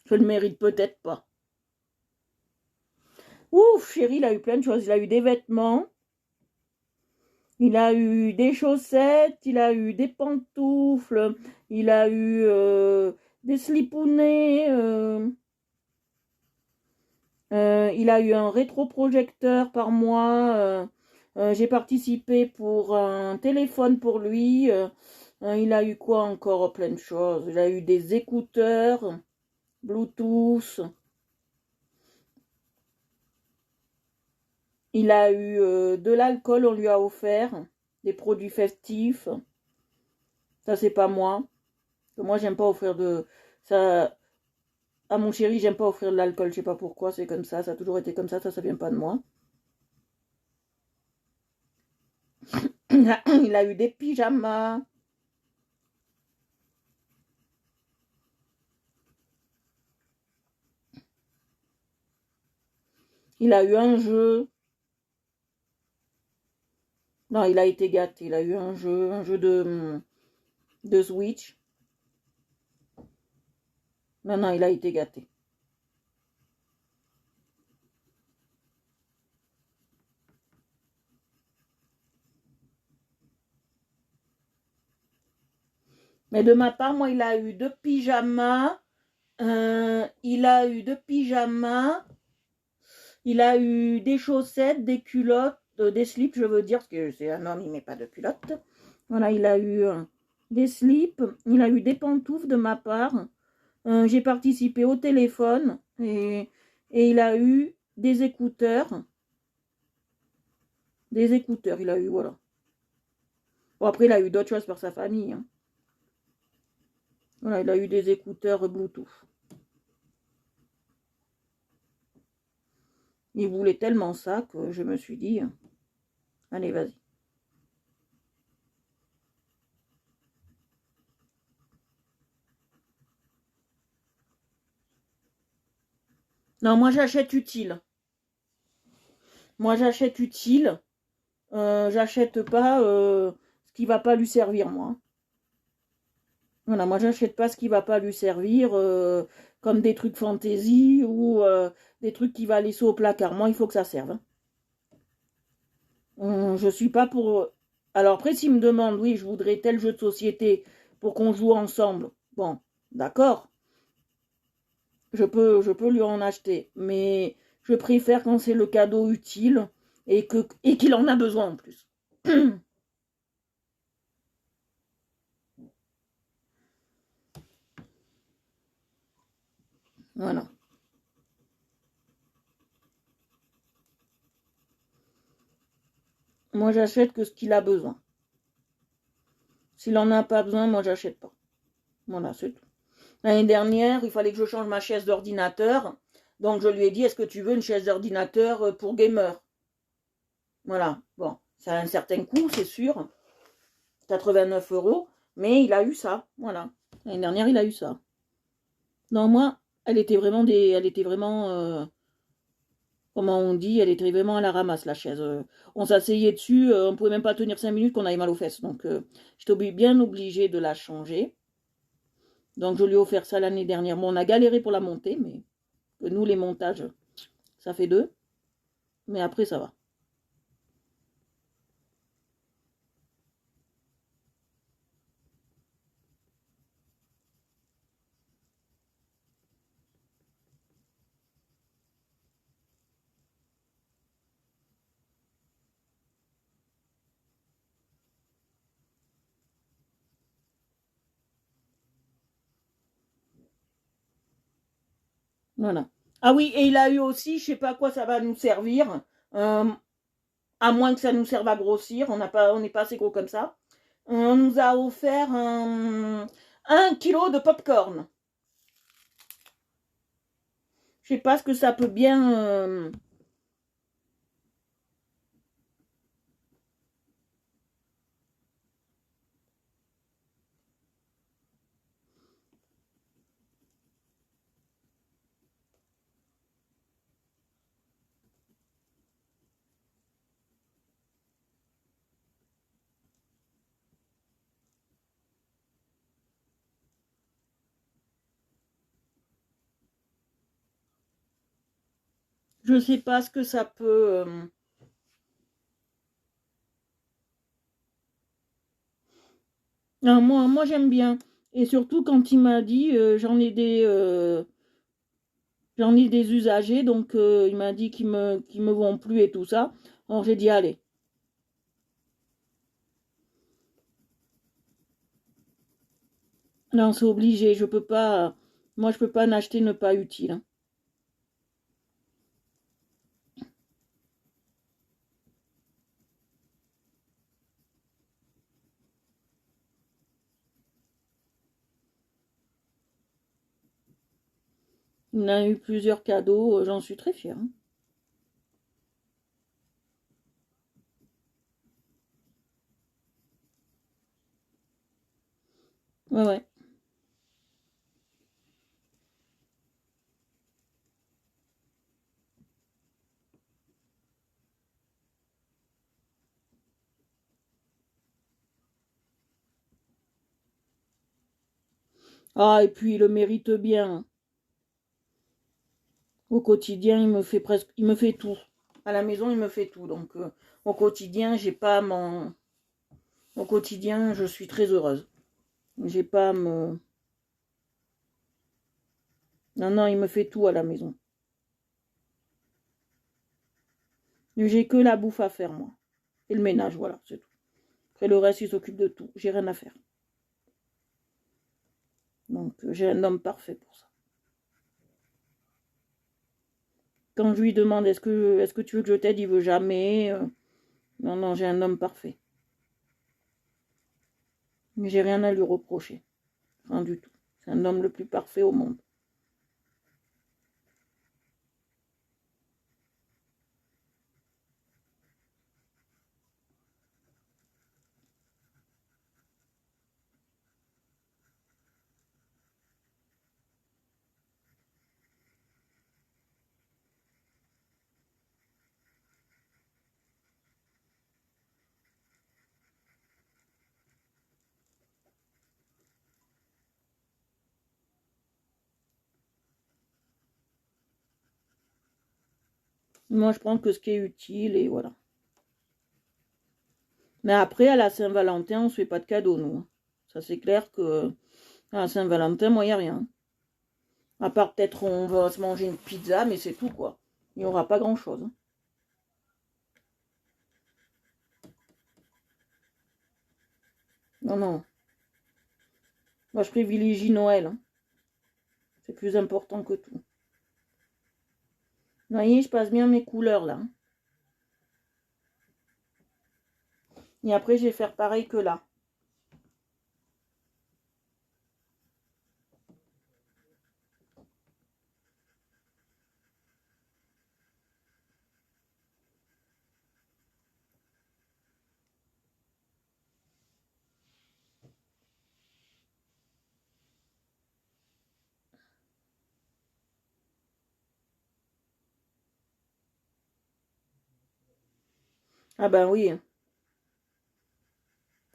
Je le mérite peut-être pas. Ouf, chérie, il a eu plein de choses. Il a eu des vêtements. Il a eu des chaussettes. Il a eu des pantoufles. Il a eu des slipounets. Il a eu un rétroprojecteur par mois. J'ai participé pour un téléphone pour lui. Il a eu quoi encore? Oh, plein de choses. Il a eu des écouteurs Bluetooth. Il a eu de l'alcool, on lui a offert. Des produits festifs. Ça, c'est pas moi. Moi, j'aime pas offrir de... Ça... À mon chéri, j'aime pas offrir de l'alcool. Je sais pas pourquoi, c'est comme ça. Ça a toujours été comme ça vient pas de moi. Il a eu des pyjamas. Il a eu un jeu. Non, il a été gâté. Il a eu un jeu de Switch. Non, il a été gâté. Mais de ma part, moi, il a eu deux pyjamas. Il a eu deux pyjamas. Il a eu des chaussettes, des culottes, des slips, je veux dire, parce que c'est un homme, il met pas de culottes. Voilà, il a eu des slips. Il a eu des pantoufles de ma part. J'ai participé au téléphone. Et il a eu des écouteurs. Des écouteurs, il a eu, voilà. Bon, après, il a eu d'autres choses pour sa famille. Hein. Voilà, il a eu des écouteurs Bluetooth. Il voulait tellement ça que je me suis dit, allez, vas-y. Non, moi, j'achète utile. Moi, j'achète utile. J'achète pas ce qui va pas lui servir, moi. Voilà, moi, j'achète pas ce qui va pas lui servir, comme des trucs fantaisie ou des trucs qui va laisser au placard. Moi, il faut que ça serve. Je suis pas pour... Alors après, s'il me demande, oui, je voudrais tel jeu de société pour qu'on joue ensemble. Bon, d'accord. Je peux lui en acheter. Mais je préfère quand c'est le cadeau utile et qu'il en a besoin en plus. Voilà. Moi, j'achète que ce qu'il a besoin. S'il en a pas besoin, moi, j'achète pas. Voilà, c'est tout. L'année dernière, il fallait que je change ma chaise d'ordinateur. Donc, je lui ai dit, est-ce que tu veux une chaise d'ordinateur pour gamer? Voilà. Bon, ça a un certain coût, c'est sûr. 89 €. Mais il a eu ça. Voilà. L'année dernière, il a eu ça. Non, moi, elle était vraiment, comment on dit, elle était vraiment à la ramasse, la chaise. On s'asseyait dessus, on pouvait même pas tenir 5 minutes qu'on avait mal aux fesses. Donc, j'étais bien obligée de la changer. Donc, je lui ai offert ça l'année dernière. Bon, on a galéré pour la monter, mais nous, les montages, ça fait deux. Mais après, ça va. Voilà. Ah oui, et il a eu aussi, je sais pas à quoi ça va nous servir, euh, à moins que ça nous serve à grossir, on n'est pas assez gros comme ça. On nous a offert 1 kilo de popcorn. Je sais pas ce que ça peut bien. Je sais pas ce que ça peut. Non, moi j'aime bien. Et surtout quand il m'a dit, j'en ai des usagers, donc il m'a dit qu'ils me vont plus et tout ça. Alors j'ai dit allez. Non, c'est obligé. Je peux pas. Moi je peux pas en acheter ne pas utile, hein. Il a eu plusieurs cadeaux, j'en suis très fière, hein. Ouais, ouais. Ah, et puis il le mérite bien, hein. Au quotidien, il me fait tout. À la maison, il me fait tout. Donc, au quotidien, j'ai pas mon, au quotidien, je suis très heureuse. J'ai pas à me, non, non, il me fait tout à la maison. J'ai que la bouffe à faire, moi. Et le ménage, voilà, c'est tout. Après, le reste, il s'occupe de tout. J'ai rien à faire. Donc, j'ai un homme parfait pour ça. Quand je lui demande est-ce que tu veux que je t'aide, il veut jamais. Non, non, j'ai un homme parfait. Mais j'ai rien à lui reprocher. Rien du tout. C'est un homme le plus parfait au monde. Moi, je prends que ce qui est utile et voilà. Mais après, à la Saint-Valentin, on se fait pas de cadeaux, nous, hein. Ça, c'est clair que à la Saint-Valentin, moi, il n'y a rien. À part peut-être on va se manger une pizza, mais c'est tout, quoi. Il n'y aura pas grand-chose, hein. Non, non. Moi, je privilégie Noël, hein. C'est plus important que tout. Vous voyez, je passe bien mes couleurs, là, hein. Et après, je vais faire pareil que là. Ah ben oui.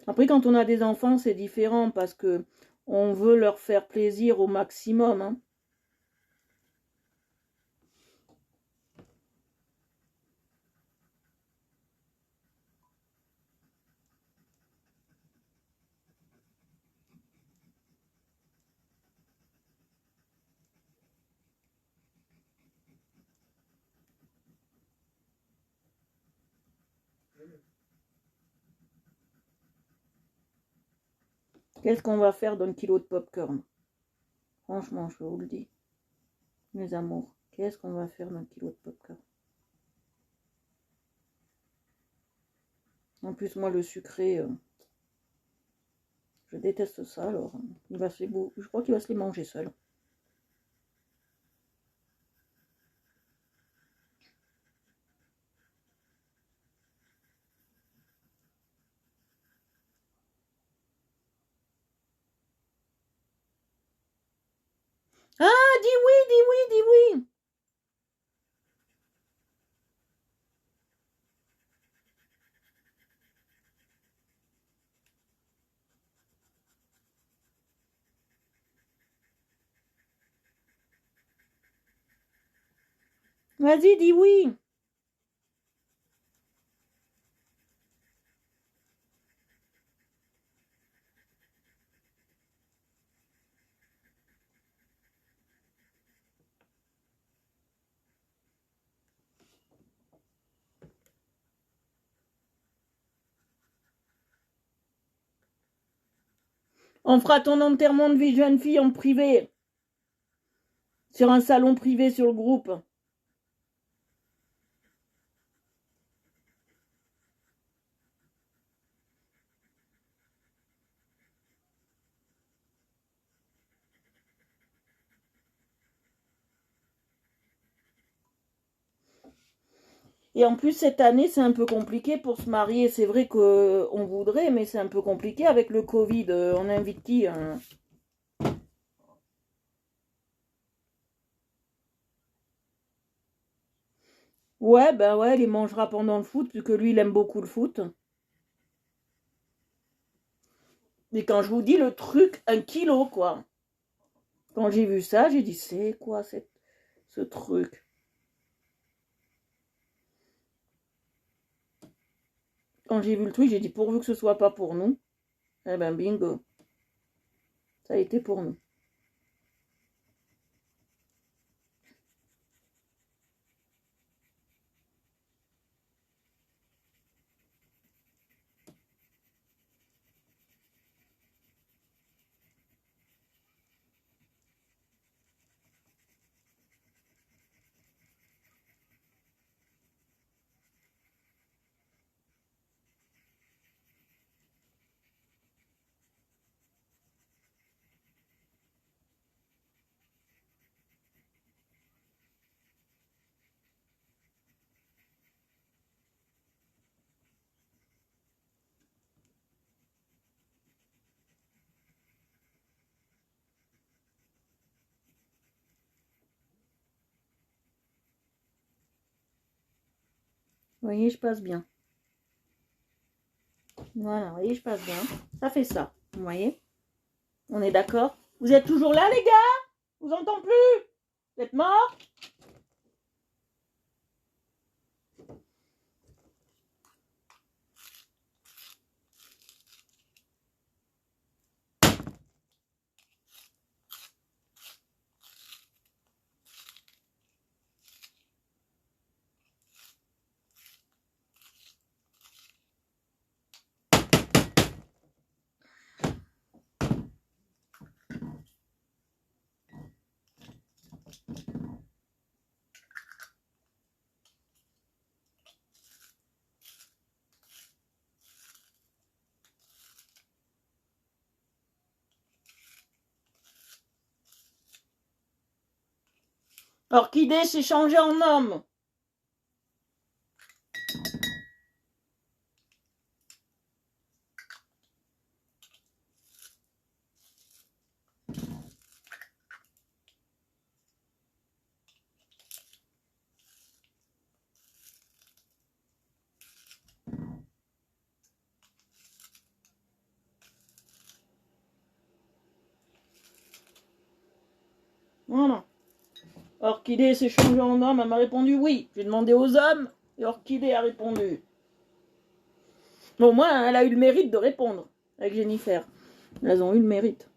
Après, quand on a des enfants, c'est différent parce que on veut leur faire plaisir au maximum, hein. Qu'est-ce qu'on va faire d'un kilo de popcorn? Franchement, je vous le dis, mes amours. Qu'est-ce qu'on va faire d'un kilo de popcorn? En plus, moi, le sucré, je déteste ça, alors je crois qu'il va se les manger seul. Ah, dis oui, dis oui, dis oui. Vas-y, dis oui. On fera ton enterrement de vie jeune fille en privé. Sur un salon privé sur le groupe. Et en plus, cette année, c'est un peu compliqué pour se marier. C'est vrai qu'on voudrait, mais c'est un peu compliqué avec le Covid. On invite qui, hein? Ouais, ben ouais, il les mangera pendant le foot, vu que lui, il aime beaucoup le foot. Et quand je vous dis le truc, 1 kilo, quoi. Quand j'ai vu ça, j'ai dit, c'est quoi ce truc? Quand j'ai vu le truc, j'ai dit, pourvu que ce soit pas pour nous. Eh ben, bingo. Ça a été pour nous. Vous voyez, je passe bien. Voilà, vous voyez, je passe bien. Ça fait ça. Vous voyez? On est d'accord? Vous êtes toujours là, les gars? Je vous entends plus? Vous êtes morts? Orchidée s'est changée en homme. Voilà. Orchidée s'est changée en homme, elle m'a répondu oui. J'ai demandé aux hommes et Orchidée a répondu. Bon, moi, elle a eu le mérite de répondre avec Jennifer. Elles ont eu le mérite.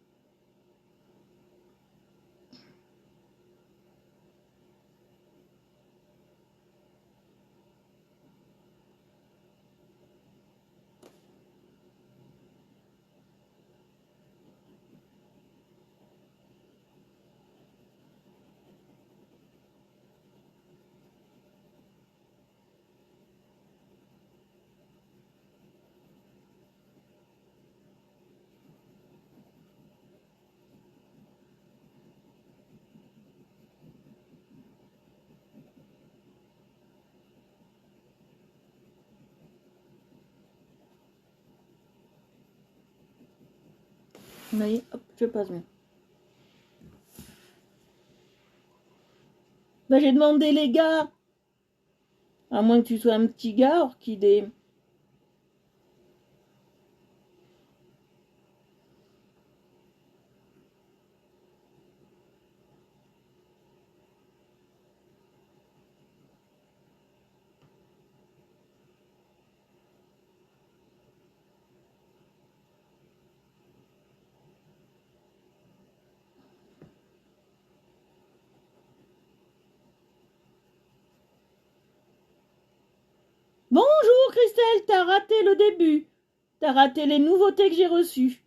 Vous voyez, hop, je passe bien. Ben, j'ai demandé les gars. À moins que tu sois un petit gars, Orchidée. Bonjour Christelle, t'as raté le début. T'as raté les nouveautés que j'ai reçues.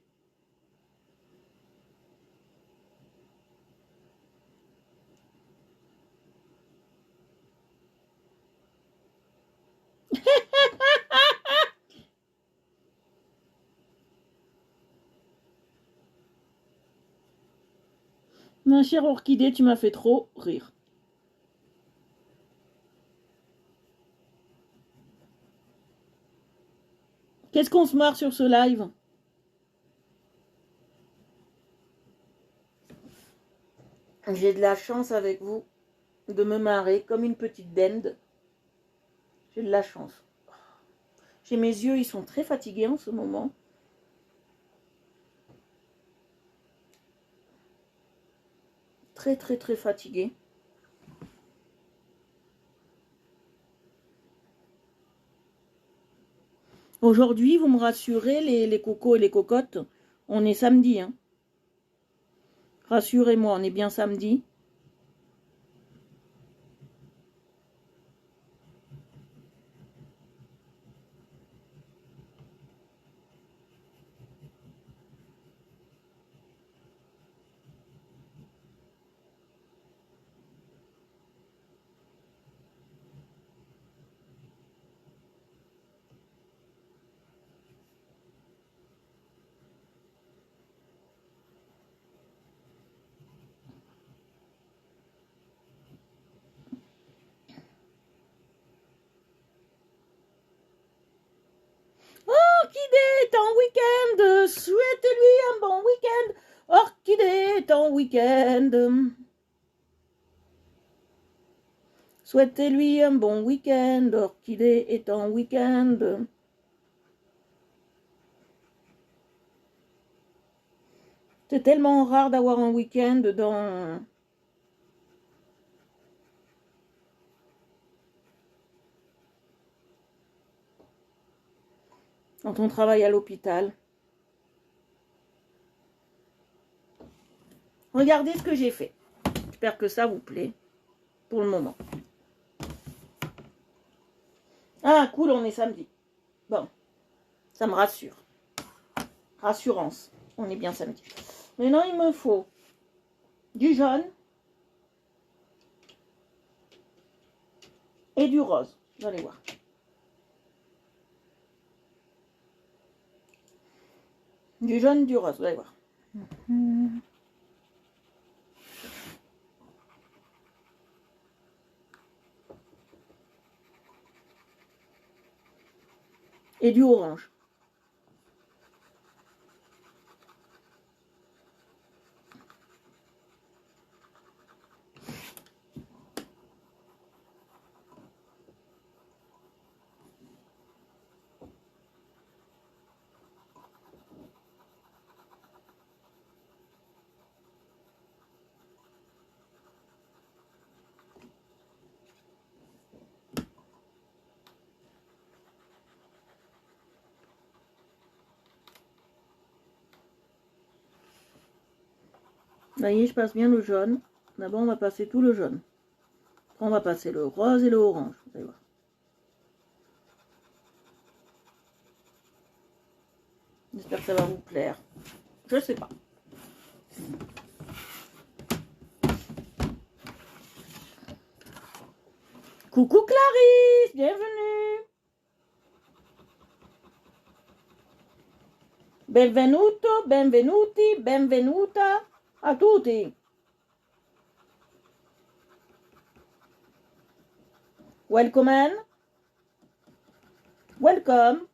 Ma chère Orchidée, tu m'as fait trop rire. Qu'est-ce qu'on se marre sur ce live? J'ai de la chance avec vous de me marrer comme une petite dinde. J'ai de la chance. J'ai mes yeux, ils sont très fatigués en ce moment. Très très très fatigués. Aujourd'hui, vous me rassurez, les cocos et les cocottes, on est samedi. Hein. Rassurez-moi, on est bien samedi. Orchidée est en week-end, souhaitez-lui un bon week-end. Orchidée est en week-end. Souhaitez-lui un bon week-end. Orchidée est en week-end. C'est tellement rare d'avoir un week-end quand on travaille à l'hôpital. Regardez ce que j'ai fait. J'espère que ça vous plaît pour le moment. Ah, cool, on est samedi. Bon, ça me rassure. Rassurance, on est bien samedi. Maintenant, il me faut du jaune et du rose. Vous allez voir. Du jaune, du rose, vous allez voir. Et du orange. Là, je passe bien le jaune. D'abord, on va passer tout le jaune. Après, on va passer le rose et le orange. Vous allez voir. J'espère que ça va vous plaire. Je sais pas. Coucou Clarisse, bienvenue. Benvenuto, benvenuti, benvenuta a tutti. Welcome. Welcome.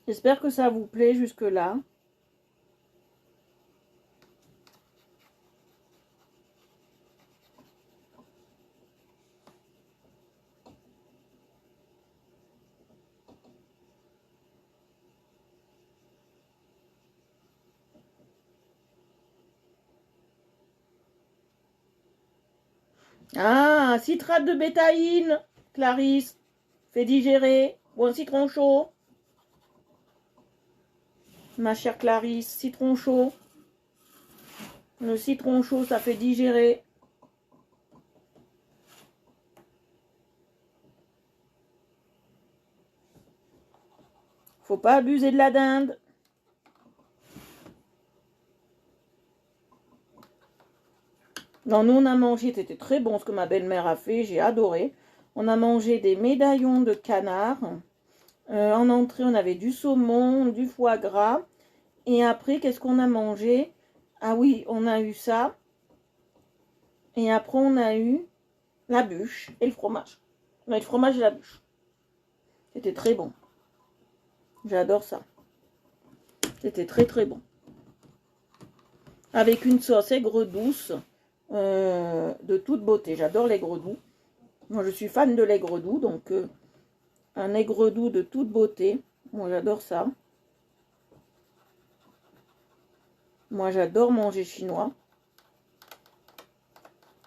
J'espère que ça vous plaît jusque-là. Ah, citrate de bétaïne, Clarisse. Fait digérer. Ou un citron chaud. Ma chère Clarisse, citron chaud. Le citron chaud, ça fait digérer. Faut pas abuser de la dinde. Non, nous on a mangé, c'était très bon ce que ma belle-mère a fait, j'ai adoré. On a mangé des médaillons de canard. En entrée, on avait du saumon, du foie gras. Et après, qu'est-ce qu'on a mangé? Ah oui, on a eu ça. Et après, on a eu la bûche et le fromage. On a eu le fromage et la bûche. C'était très bon. J'adore ça. C'était très très bon. Avec une sauce aigre douce de toute beauté. J'adore l'aigre doux. Moi, je suis fan de l'aigre doux, donc un aigre doux de toute beauté. Moi, j'adore ça. Moi, j'adore manger chinois.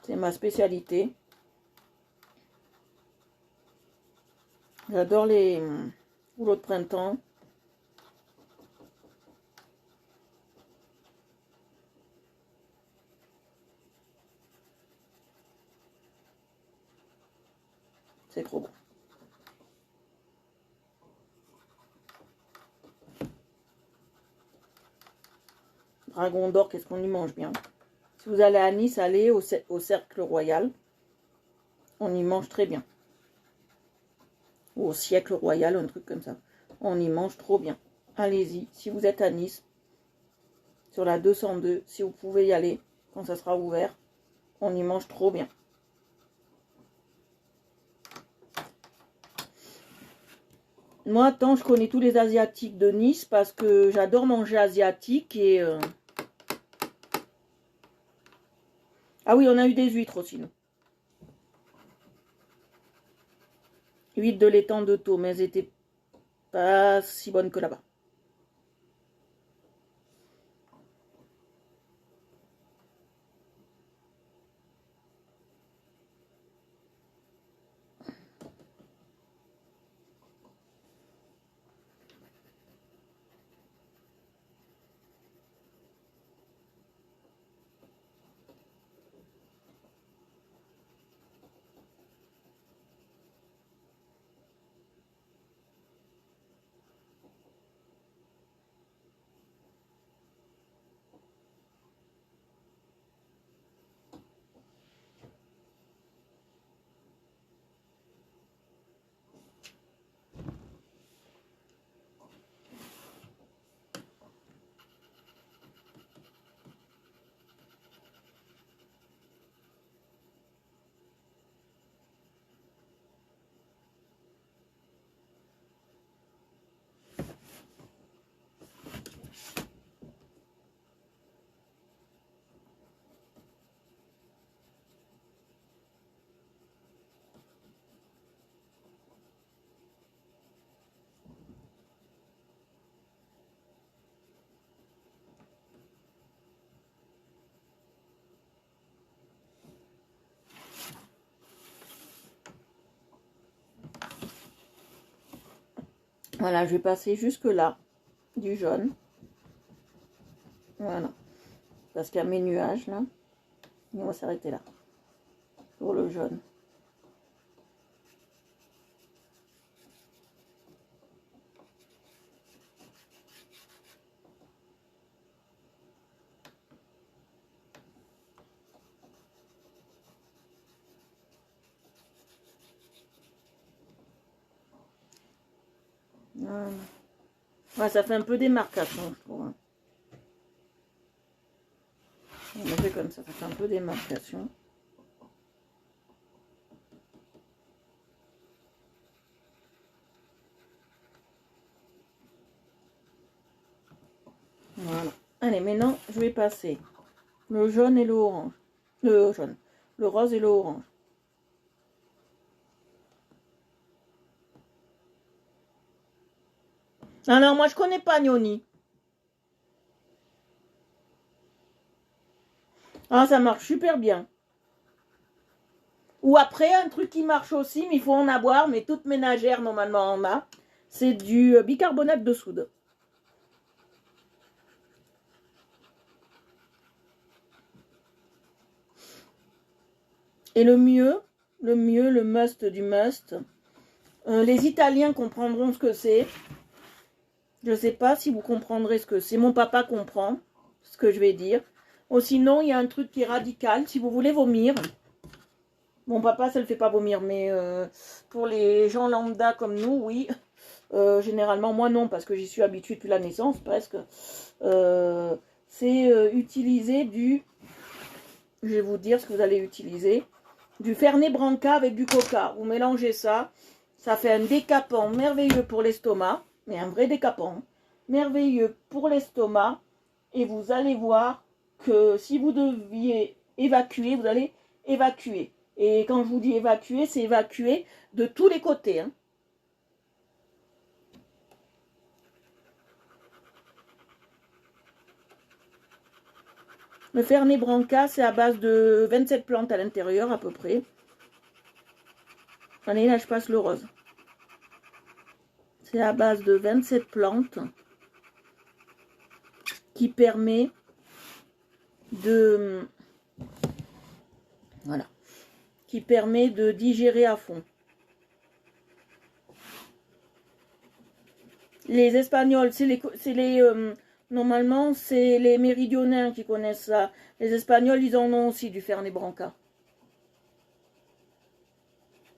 C'est ma spécialité. J'adore les rouleaux de printemps. C'est trop bon. Dragon d'or, qu'est-ce qu'on y mange bien. Si vous allez à Nice, allez au Cercle Royal. On y mange très bien. Ou au Siècle Royal, un truc comme ça. On y mange trop bien. Allez-y, si vous êtes à Nice, sur la 202, si vous pouvez y aller, quand ça sera ouvert, on y mange trop bien. Moi, attends, je connais tous les Asiatiques de Nice parce que j'adore manger asiatique et... Ah oui, on a eu des huîtres aussi, nous. Huîtres de l'étang de Thau, mais elles étaient pas si bonnes que là-bas. Voilà, je vais passer jusque là, du jaune. Voilà. Parce qu'il y a mes nuages, là. Et on va s'arrêter là. Pour le jaune. Voilà. Ouais, ça fait un peu démarcation, je trouve. Hein. On a fait comme ça fait un peu démarcation. Voilà. Allez, maintenant, je vais passer le jaune et le orange. Le jaune. Le rose et le orange. Ah non, moi je connais pas Nioni. Ah, ça marche super bien. Ou après, un truc qui marche aussi, mais il faut en avoir, mais toute ménagère normalement en a, c'est du bicarbonate de soude. Et le must du must, les Italiens comprendront ce que c'est. Je ne sais pas si vous comprendrez ce que c'est. Mon papa comprend ce que je vais dire. Ou sinon, il y a un truc qui est radical. Si vous voulez vomir, mon papa, ça ne le fait pas vomir, mais pour les gens lambda comme nous, oui. Généralement, moi non, parce que j'y suis habituée depuis la naissance, presque. C'est utiliser du... Je vais vous dire ce que vous allez utiliser. Du Fernet Branca avec du coca. Vous mélangez ça. Ça fait un décapant merveilleux pour l'estomac. Mais un vrai décapant. Merveilleux pour l'estomac. Et vous allez voir que si vous deviez évacuer, vous allez évacuer. Et quand je vous dis évacuer, c'est évacuer de tous les côtés. Hein. Le Fernet Branca, c'est à base de 27 plantes à l'intérieur à peu près. Allez, là, je passe le rose. C'est à base de 27 plantes qui permet de... Voilà. Qui permet de digérer à fond. Les Espagnols, normalement, c'est les Méridionaux qui connaissent ça. Les Espagnols, ils en ont aussi du Fernet Branca.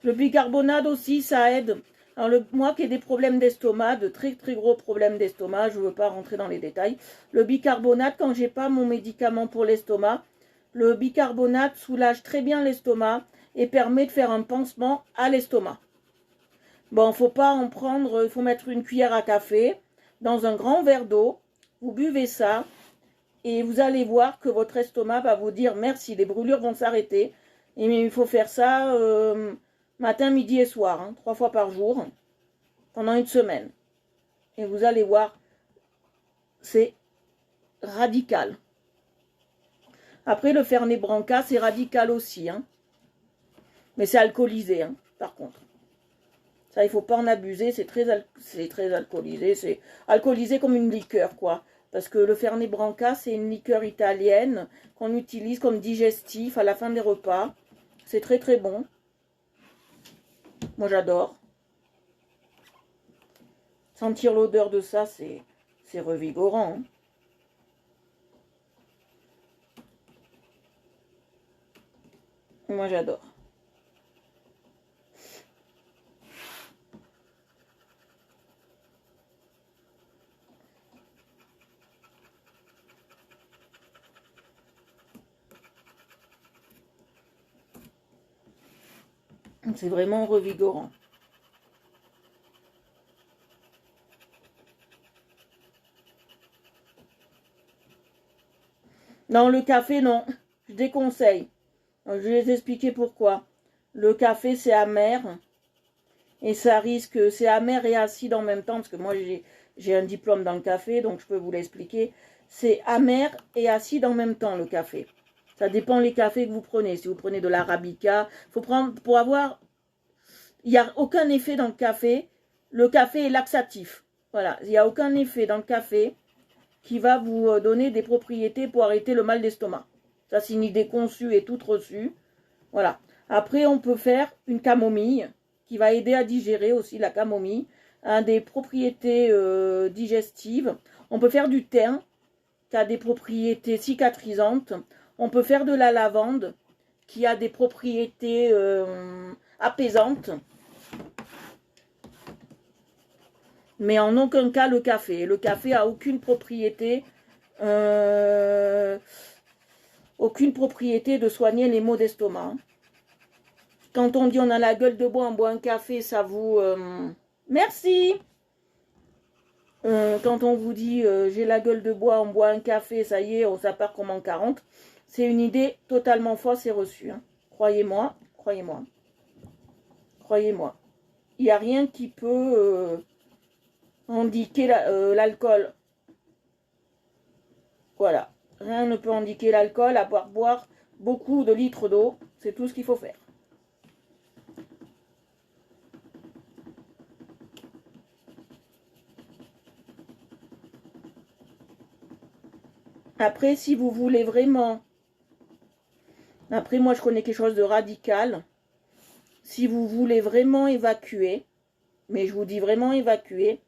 Le bicarbonate aussi, ça aide. Alors, moi qui ai des problèmes d'estomac, de très très gros problèmes d'estomac, je ne veux pas rentrer dans les détails. Le bicarbonate, quand j'ai pas mon médicament pour l'estomac, le bicarbonate soulage très bien l'estomac et permet de faire un pansement à l'estomac. Bon, faut pas en prendre, il faut mettre une cuillère à café dans un grand verre d'eau. Vous buvez ça et vous allez voir que votre estomac va vous dire merci, les brûlures vont s'arrêter. Et il faut faire ça matin, midi et soir, hein, 3 fois par jour, pendant une semaine. Et vous allez voir, c'est radical. Après, le Fernet Branca, c'est radical aussi. Hein. Mais c'est alcoolisé, hein, par contre. Ça, il ne faut pas en abuser, c'est très alcoolisé. C'est alcoolisé comme une liqueur, quoi. Parce que le Fernet Branca, c'est une liqueur italienne qu'on utilise comme digestif à la fin des repas. C'est très très bon. Moi, j'adore. Sentir l'odeur de ça, c'est revigorant. Hein. Moi, j'adore. C'est vraiment revigorant. Non, le café, non. Je déconseille. Je vais vous expliquer pourquoi. Le café, c'est amer. Et ça risque, c'est amer et acide en même temps. Parce que moi, j'ai un diplôme dans le café, donc je peux vous l'expliquer. C'est amer et acide en même temps, le café. Ça dépend les cafés que vous prenez. Si vous prenez de l'arabica, faut prendre pour avoir... Il n'y a aucun effet dans le café le café est laxatif. Voilà, il n'y a aucun effet dans le café qui va vous donner des propriétés pour arrêter le mal d'estomac. Ça, c'est une idée conçue et toute reçue. Voilà. Après, on peut faire une camomille qui va aider à digérer aussi. La camomille a des propriétés digestives. On peut faire du thym qui a des propriétés cicatrisantes. On peut faire de la lavande qui a des propriétés apaisantes. Mais en aucun cas le café. Le café a aucune propriété de soigner les maux d'estomac. Quand on dit on a la gueule de bois, on boit un café, ça vous... Merci. Quand on vous dit j'ai la gueule de bois, on boit un café, ça y est, ça part comme en 40. C'est une idée totalement fausse et reçue. Hein. Croyez-moi, croyez-moi. Croyez-moi. Il n'y a rien qui peut indiquer l'alcool. Voilà. Rien ne peut indiquer l'alcool à part boire beaucoup de litres d'eau. C'est tout ce qu'il faut faire. Après, si vous voulez vraiment... Après, moi, je connais quelque chose de radical. Si vous voulez vraiment évacuer, mais je vous dis vraiment évacuer,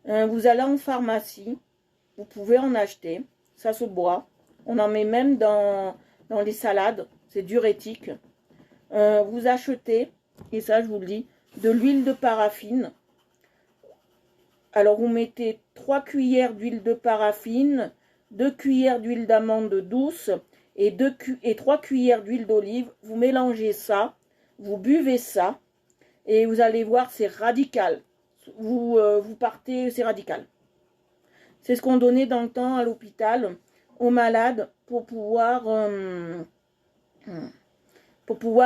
vous allez en pharmacie, vous pouvez en acheter, ça se boit. On en met même dans les salades, c'est diurétique. Vous achetez, et ça je vous le dis, de l'huile de paraffine. Alors vous mettez 3 cuillères d'huile de paraffine, 2 cuillères d'huile d'amande douce et 3 cuillères d'huile d'olive. Vous mélangez ça, vous buvez ça et vous allez voir, c'est radical. Vous partez, c'est radical. C'est ce qu'on donnait dans le temps à l'hôpital aux malades pour pouvoir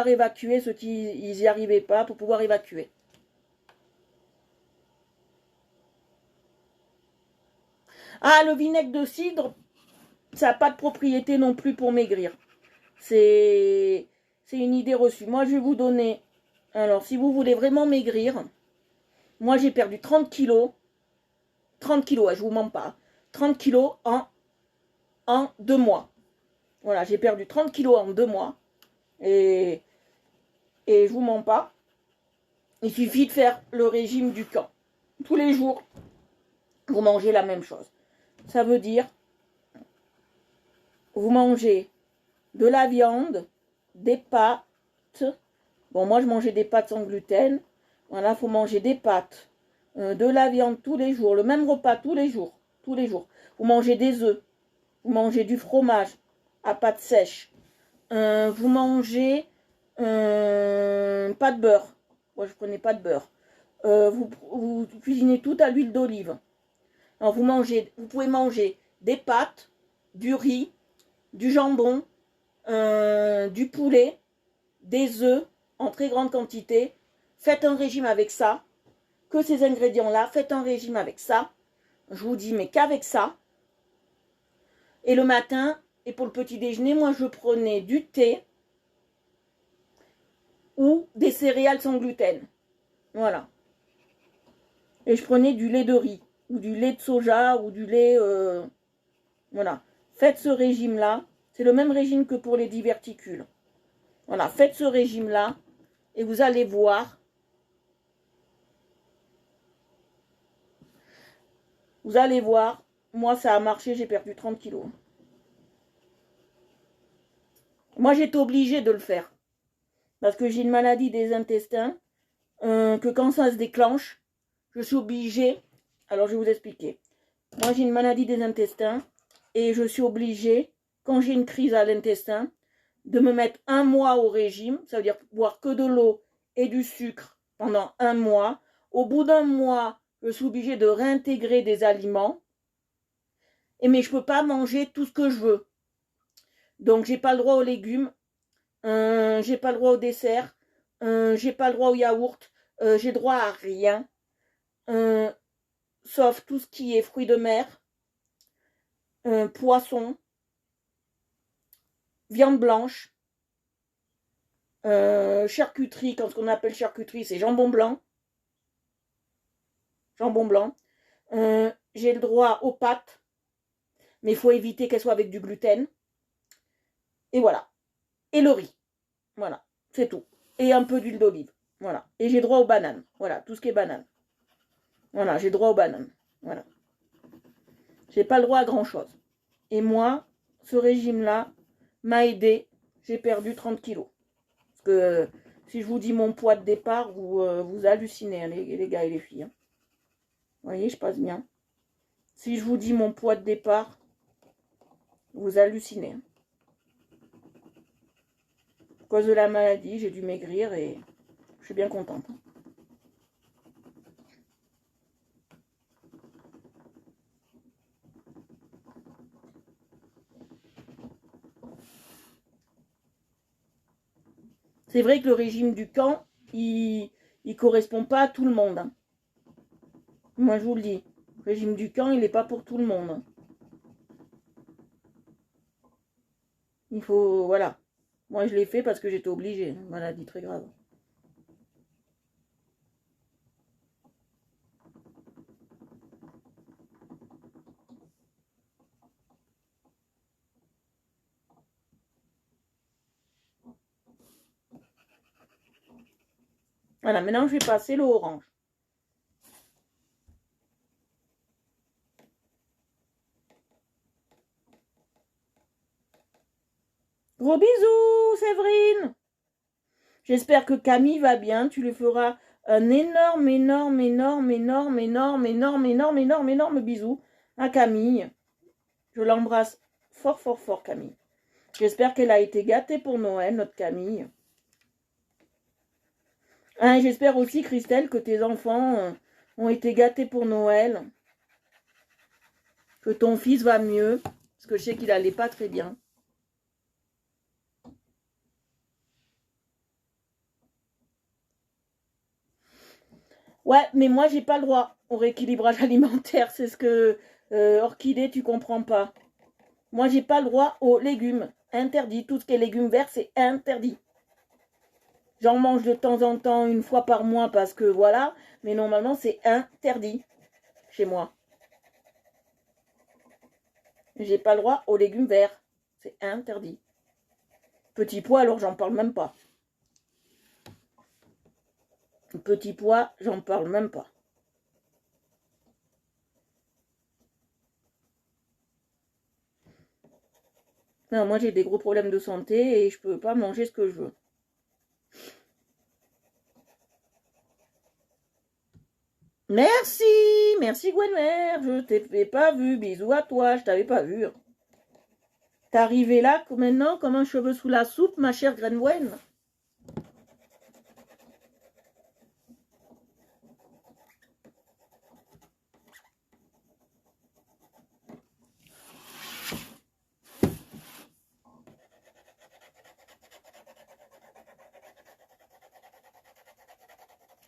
évacuer ceux qui n'y arrivaient pas, pour pouvoir évacuer. Ah, le vinaigre de cidre, ça n'a pas de propriété non plus pour maigrir. C'est une idée reçue. Moi, je vais vous donner... Alors, si vous voulez vraiment maigrir, moi, j'ai perdu 30 kilos. 30 kilos, je vous mens pas. 30 kilos en 2 mois. Voilà, j'ai perdu 30 kilos en 2 mois. Et je vous mens pas. Il suffit de faire le régime du camp. Tous les jours, vous mangez la même chose. Ça veut dire, vous mangez de la viande, des pâtes. Bon, moi, je mangeais des pâtes sans gluten. Voilà, il faut manger des pâtes, de la viande tous les jours, le même repas tous les jours. Tous les jours. Vous mangez des œufs. Vous mangez du fromage à pâte sèche. Vous mangez pas de beurre. Moi, je ne prenais pas de beurre. Vous cuisinez tout à l'huile d'olive. Alors, vous pouvez manger des pâtes, du riz, du jambon, du poulet, des œufs en très grande quantité. Faites un régime avec ça. Que ces ingrédients-là, faites un régime avec ça. Je vous dis, mais qu'avec ça. Et le matin, et pour le petit déjeuner, moi, je prenais du thé ou des céréales sans gluten. Voilà. Et je prenais du lait de riz, ou du lait de soja, ou du lait... Voilà. Faites ce régime-là. C'est le même régime que pour les diverticules. Voilà. Faites ce régime-là, et vous allez voir. Vous allez voir. Moi, ça a marché, j'ai perdu 30 kilos. Moi, j'étais obligée de le faire. Parce que j'ai une maladie des intestins, que quand ça se déclenche, je suis obligée... Alors, je vais vous expliquer. Moi, j'ai une maladie des intestins et je suis obligée, quand j'ai une crise à l'intestin, de me mettre 1 mois au régime. Ça veut dire boire que de l'eau et du sucre pendant 1 mois. Au bout d'1 mois, je suis obligée de réintégrer des aliments. Mais je ne peux pas manger tout ce que je veux. Donc, j'ai pas le droit aux légumes. J'ai pas le droit au dessert. J'ai pas le droit au yaourt. J'ai droit à rien. Sauf tout ce qui est fruits de mer, poisson, viande blanche, charcuterie, quand ce qu'on appelle charcuterie, c'est jambon blanc. jambon blanc. J'ai le droit aux pâtes, mais il faut éviter qu'elles soient avec du gluten. Et voilà. Et le riz. Voilà, c'est tout. Et un peu d'huile d'olive. Voilà. Et j'ai droit aux bananes. Voilà, tout ce qui est banane. Voilà, j'ai droit aux bananes. Voilà. J'ai pas le droit à grand chose. Et moi, ce régime-là m'a aidé. J'ai perdu 30 kilos. Parce que si je vous dis mon poids de départ, vous hallucinez, hein, les gars et les filles. Hein. Vous voyez, je passe bien. Si je vous dis mon poids de départ, vous hallucinez. Hein. À cause de la maladie, j'ai dû maigrir et je suis bien contente. C'est vrai que le régime du camp, il correspond pas à tout le monde. Hein. Moi, je vous le dis. Le régime du camp, il n'est pas pour tout le monde. Il faut, voilà. Moi, je l'ai fait parce que j'étais obligée. Une maladie très grave. Voilà, maintenant, je vais passer le orange. Gros bisous, Séverine. J'espère que Camille va bien. Tu lui feras un énorme, énorme, énorme, énorme, énorme, énorme, énorme, énorme, énorme bisou à Camille. Je l'embrasse fort, fort, fort, Camille. J'espère qu'elle a été gâtée pour Noël, notre Camille. Hein, j'espère aussi, Christelle, que tes enfants ont été gâtés pour Noël. Que ton fils va mieux. Parce que je sais qu'il allait pas très bien. Ouais, mais moi, j'ai pas le droit au rééquilibrage alimentaire. C'est ce que, Orchidée, tu comprends pas. Moi, j'ai pas le droit aux légumes. Interdit. Tout ce qui est légumes verts, c'est interdit. J'en mange de temps en temps, une fois par mois, parce que voilà. Mais normalement, c'est interdit chez moi. J'ai pas le droit aux légumes verts. C'est interdit. Petit pois, alors j'en parle même pas. Petit pois, j'en parle même pas. Non, moi j'ai des gros problèmes de santé et je peux pas manger ce que je veux. Merci, merci Gwenmer, je t'ai pas vu, bisous à toi, je t'avais pas vu. T'es arrivé là maintenant comme un cheveu sous la soupe, ma chère Gwenwen.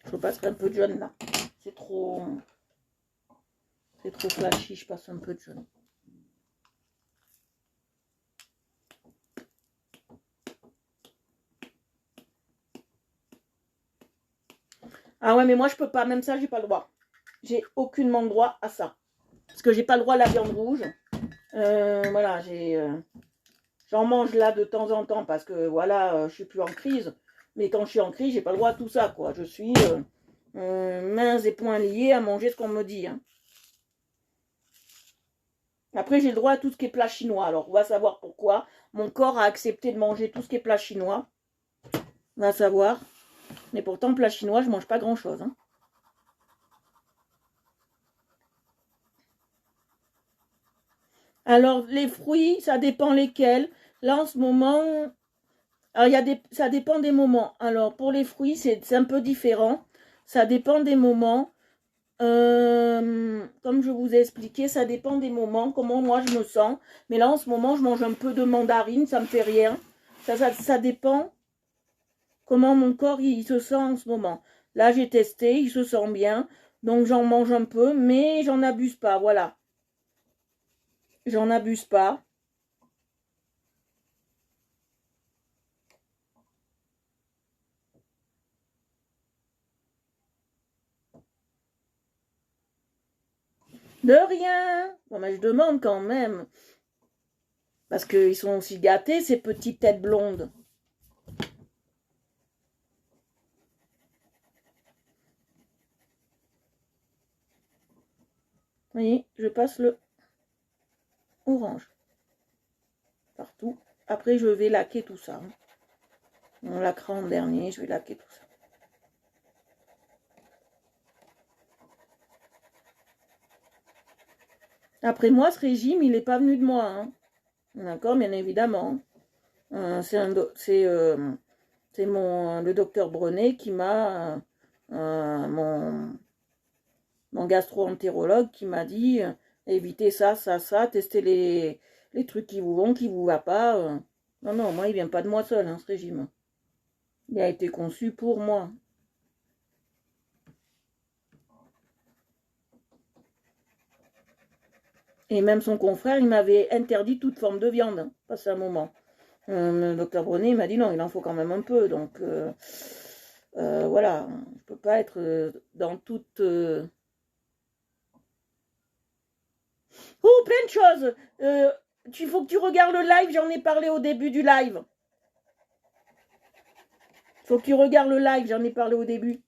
Je passerai un peu de jaune là. C'est trop flashy, je passe un peu de jaune. Ah ouais, mais moi je peux pas, même ça j'ai pas le droit. J'ai aucunement le droit à ça. Parce que j'ai pas le droit à la viande rouge. Voilà, j'en mange là de temps en temps parce que voilà, je suis plus en crise. Mais quand je suis en crise, j'ai pas le droit à tout ça, quoi. Je suis mains et poings liés à manger ce qu'on me dit. Hein. Après, j'ai le droit à tout ce qui est plat chinois. Alors, on va savoir pourquoi. Mon corps a accepté de manger tout ce qui est plat chinois. On va savoir. Mais pourtant, plat chinois, je mange pas grand-chose. Hein. Alors, les fruits, ça dépend lesquels. Là, en ce moment, alors, ça dépend des moments. Alors, pour les fruits, c'est un peu différent. Ça dépend des moments. Comme je vous ai expliqué, ça dépend des moments, comment moi je me sens. Mais là, en ce moment, je mange un peu de mandarine, ça me fait rien. Ça dépend comment mon corps il se sent en ce moment. Là, j'ai testé, il se sent bien. Donc, j'en mange un peu, mais j'en abuse pas, voilà. J'en abuse pas. De rien. Bon, mais je demande quand même. Parce qu'ils sont aussi gâtés, ces petites têtes blondes. Vous voyez, je passe le orange. Partout. Après, je vais laquer tout ça. On laquera en dernier, je vais laquer tout ça. Après moi, ce régime, il n'est pas venu de moi. Hein. D'accord, bien évidemment. C'est le docteur Brenet qui m'a... mon gastro-entérologue qui m'a dit évitez ça, testez les trucs qui vous vont, qui vous va pas. Non, non, moi, il vient pas de moi seul, hein, ce régime. Il a été conçu pour moi. Et même son confrère, il m'avait interdit toute forme de viande, hein, passé un moment. Le docteur Brenet m'a dit non, il en faut quand même un peu. Donc, voilà, je peux pas être dans toute... Oh, plein de choses. Il faut que tu regardes le live, j'en ai parlé au début du live. Faut que tu regardes le live, j'en ai parlé au début.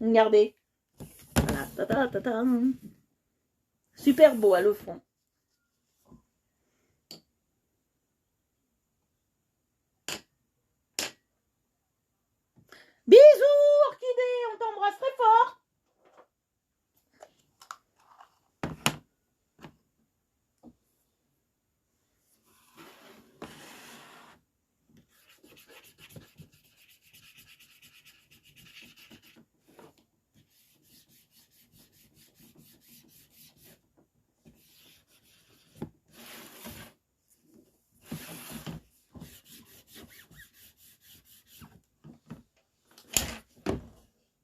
Regardez. Voilà. Super beau à le fond. Bisous, Orchidée, on t'embrasse très fort.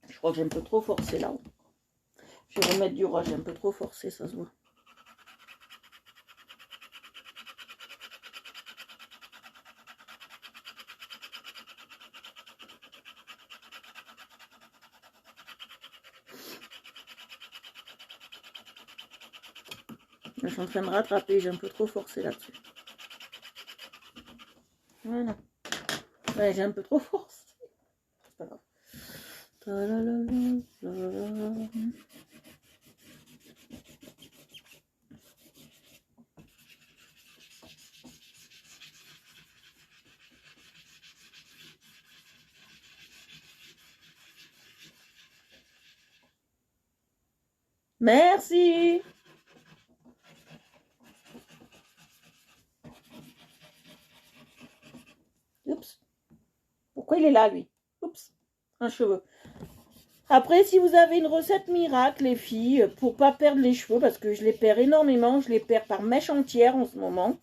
Je crois que j'ai un peu trop forcé là. Je vais remettre du rouge, j'ai un peu trop forcé, ça se voit. Je suis en train de rattraper, j'ai un peu trop forcé là-dessus. Voilà. Ouais, j'ai un peu trop forcé. C'est pas grave. Merci. Oups. Pourquoi il est là, lui? Oups. Un cheveu. Après, si vous avez une recette miracle, les filles, pour pas perdre les cheveux, parce que je les perds énormément, je les perds par mèche entière en ce moment.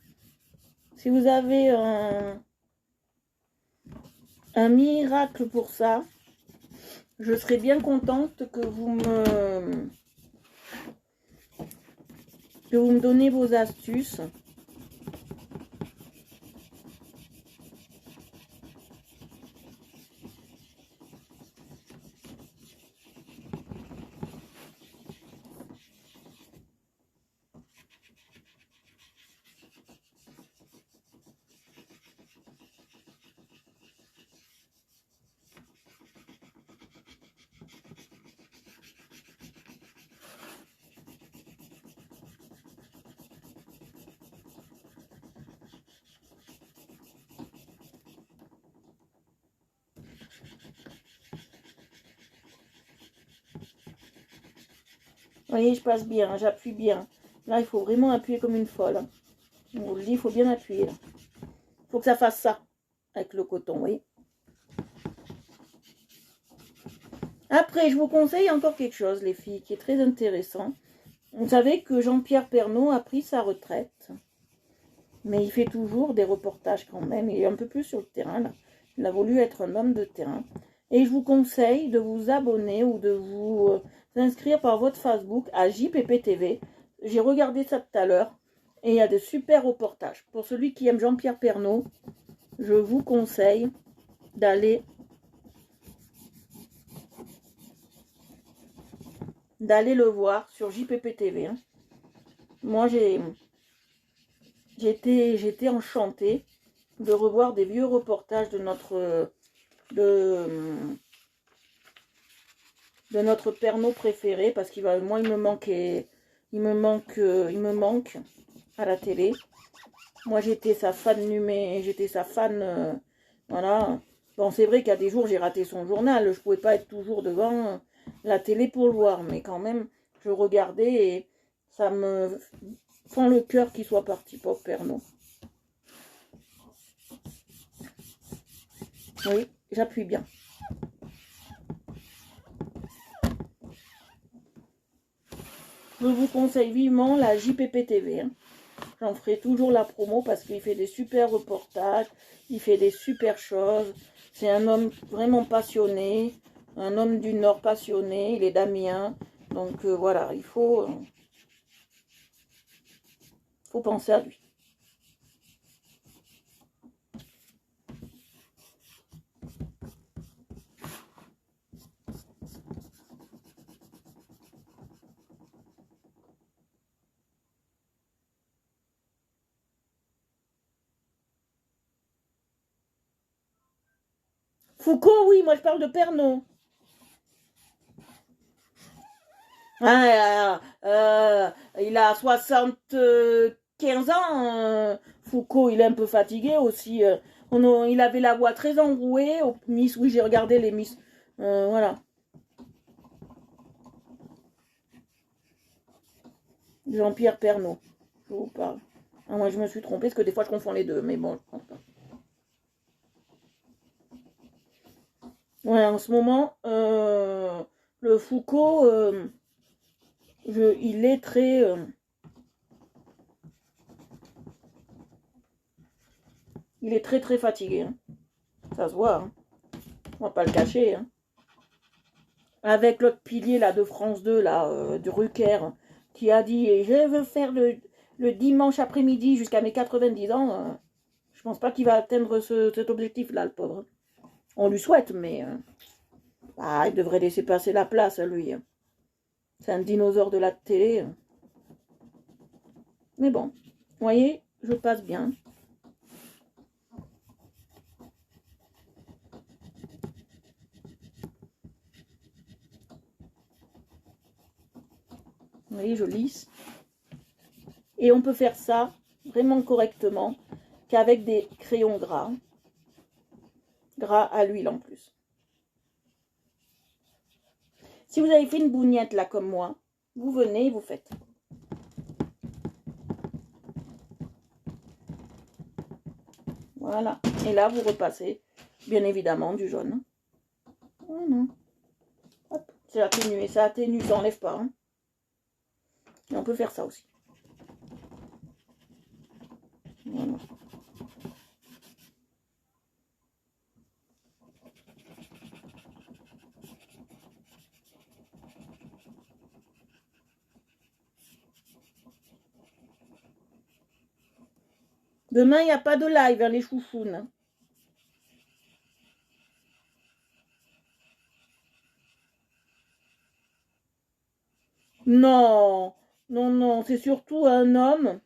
Si vous avez un miracle pour ça, je serais bien contente que vous me donnez vos astuces. Vous voyez, je passe bien, j'appuie bien. Là, il faut vraiment appuyer comme une folle. On vous le dit, il faut bien appuyer. Il faut que ça fasse ça avec le coton, vous voyez. Après, je vous conseille encore quelque chose, les filles, qui est très intéressant. Vous savez que Jean-Pierre Pernaut a pris sa retraite. Mais il fait toujours des reportages quand même. Il est un peu plus sur le terrain, là. Il a voulu être un homme de terrain. Et je vous conseille de vous abonner ou de vous inscrire par votre Facebook à JPP TV. J'ai regardé ça tout à l'heure. Et il y a des super reportages. Pour celui qui aime Jean-Pierre Pernaut, je vous conseille d'aller le voir sur JPP TV. Hein. Moi, j'étais enchantée de revoir des vieux reportages de notre Pernod préféré, parce qu'il va, moi, il me manque à la télé. Moi, j'étais sa fan, voilà. Bon, c'est vrai qu'à des jours, j'ai raté son journal. Je pouvais pas être toujours devant la télé pour le voir, mais quand même, je regardais et ça me fend le cœur qu'il soit parti, pauvre Pernod. Oui, j'appuie bien. Je vous conseille vivement la JPP TV. Hein. J'en ferai toujours la promo parce qu'il fait des super reportages, il fait des super choses. C'est un homme vraiment passionné, un homme du Nord passionné, il est d'Amiens. Donc voilà, il faut penser à lui. Foucault, oui, moi je parle de Pernod. Ah, il a 75 ans. Foucault, il est un peu fatigué aussi. Il avait la voix très enrouée. Au Miss, oui, j'ai regardé les Miss. Voilà. Jean-Pierre Pernaut, je vous parle. Ah, moi, je me suis trompée parce que des fois, je confonds les deux. Mais bon, je pense pas. Ouais, en ce moment, le Foucault, il est très... il est très très fatigué. Hein. Ça se voit. Hein. On va pas le cacher. Hein. Avec l'autre pilier là de France 2, là, du Rucker, qui a dit je veux faire le dimanche après-midi jusqu'à mes 90 ans. Je pense pas qu'il va atteindre cet objectif-là, le pauvre. On lui souhaite, mais il devrait laisser passer la place à lui. Hein. C'est un dinosaure de la télé. Mais bon, vous voyez, je passe bien. Vous voyez, je lisse. Et on peut faire ça vraiment correctement qu'avec des crayons gras. Gras à l'huile en plus. Si vous avez fait une bougnette là comme moi, vous venez et vous faites. Voilà. Et là, vous repassez, bien évidemment, du jaune. Voilà. Hop, c'est atténué. Ça atténue, ça n'enlève pas. Hein. Et on peut faire ça aussi. Voilà. Demain, il n'y a pas de live vers les chouchounes. Non, non, non, c'est surtout un homme.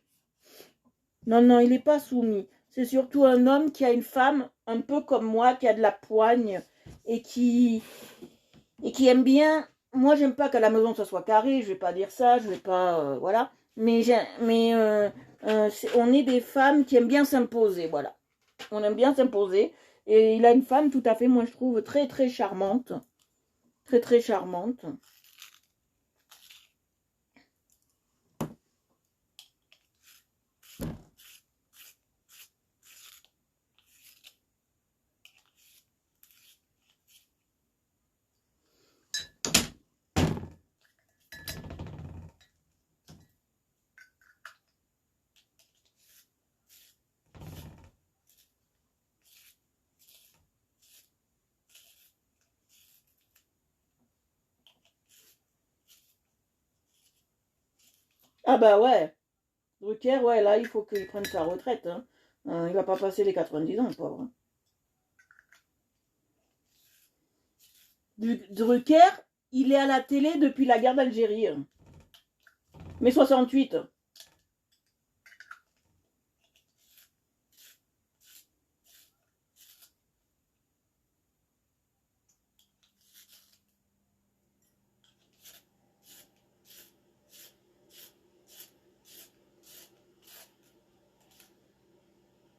Non, non, il n'est pas soumis. C'est surtout un homme qui a une femme un peu comme moi, qui a de la poigne et qui aime bien. Moi, j'aime pas qu'à la maison ça soit carré. Je vais pas dire ça. Je vais pas, voilà. Mais on est des femmes qui aiment bien s'imposer, voilà. On aime bien s'imposer. Et il a une femme tout à fait, moi je trouve, très très charmante. Très très charmante. Ah bah ouais. Drucker, ouais, là, il faut qu'il prenne sa retraite. Hein. Il va pas passer les 90 ans, le pauvre. Hein. Drucker, il est à la télé depuis la guerre d'Algérie. Hein. Mais 68.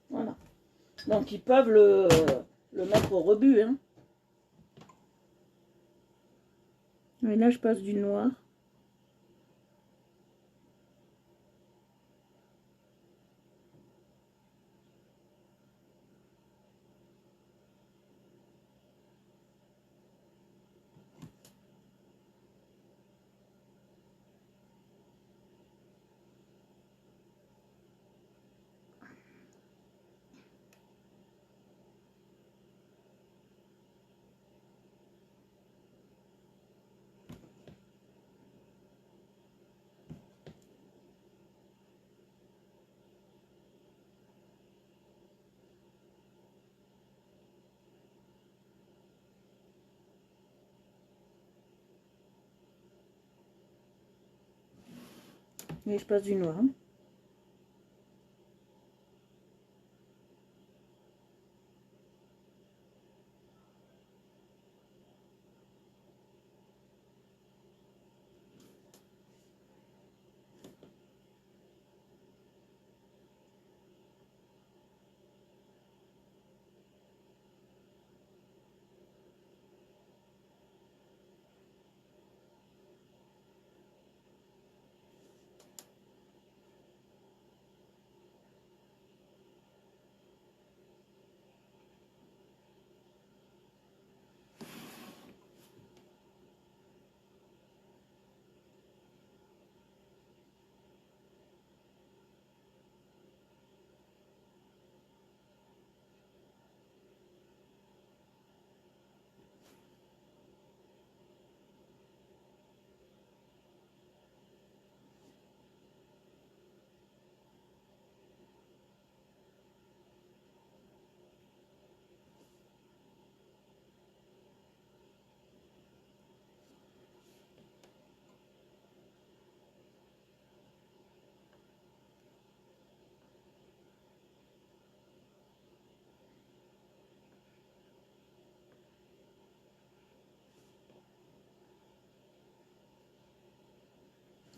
Voilà. Donc ils peuvent le mettre au rebut. Hein. Et là, je passe du noir. Et je passe du noir.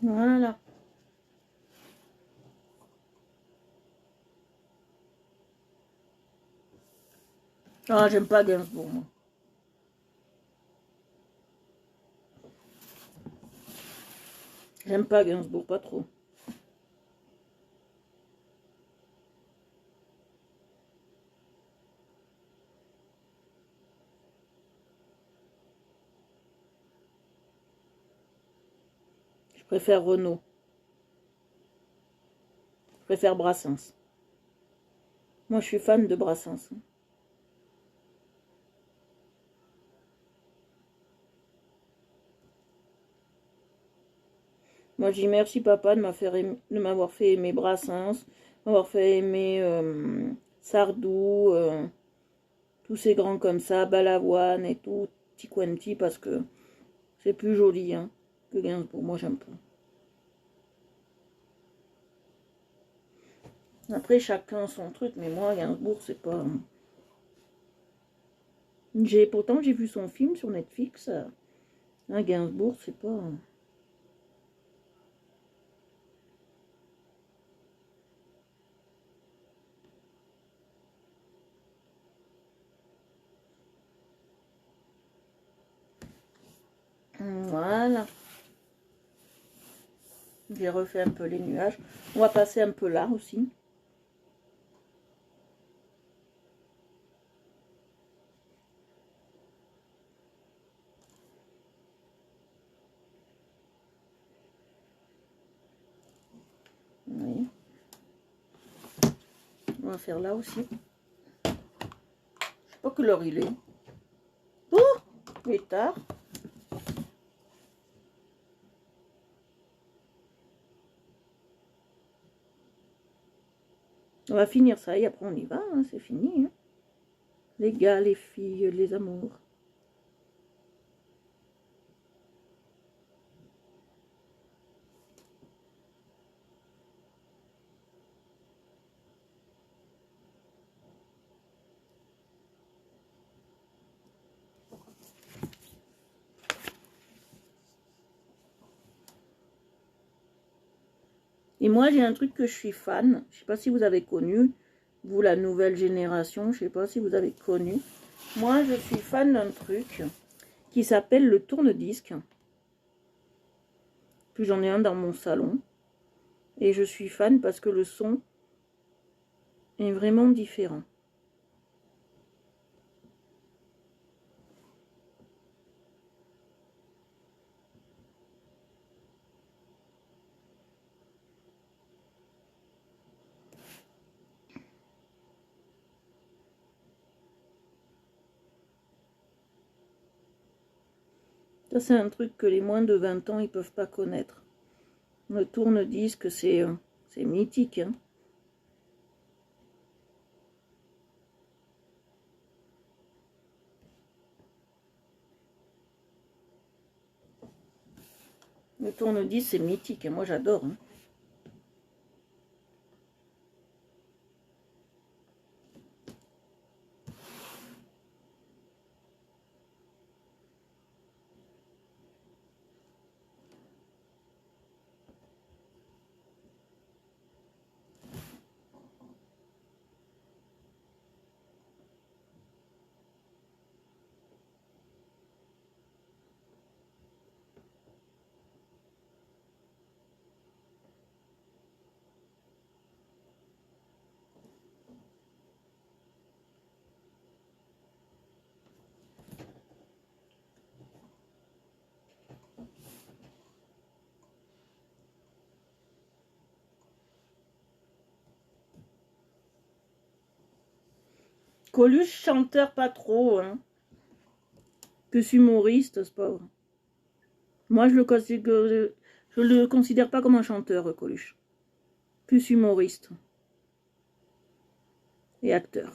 Voilà. Ah, j'aime pas Gainsbourg, moi. J'aime pas Gainsbourg, pas trop. Je préfère Renaud. Je préfère Brassens. Moi, je suis fan de Brassens. Moi, je dis merci papa de m'avoir fait aimer Brassens, m'avoir fait aimer Sardou, tous ces grands comme ça, Balavoine et tout, Tiquanti, parce que c'est plus joli hein, que Gainsbourg. Moi, j'aime pas. Après, chacun son truc, mais moi, Gainsbourg, c'est pas... Pourtant, j'ai vu son film sur Netflix. Hein, Gainsbourg, c'est pas... Voilà. J'ai refait un peu les nuages. On va passer un peu là aussi. Oui. On va faire là aussi. Je sais pas quelle heure il est. Oh, il est tard. On va finir ça et après on y va, hein, c'est fini. Hein. Les gars, les filles, les amours. Et moi, j'ai un truc que je suis fan. Je sais pas si vous avez connu. Vous, la nouvelle génération, je sais pas si vous avez connu. Moi, je suis fan d'un truc qui s'appelle le tourne-disque. Puis j'en ai un dans mon salon. Et je suis fan parce que le son est vraiment différent. Ça, c'est un truc que les moins de 20 ans, ils peuvent pas connaître. Le tourne-disque, c'est mythique. Hein. Le tourne-disque, c'est mythique. Hein. Moi, j'adore. Hein. Coluche, chanteur, pas trop. Hein. Plus humoriste, c'est pas vrai. Moi, je le considère pas comme un chanteur, Coluche. Plus humoriste. Et acteur.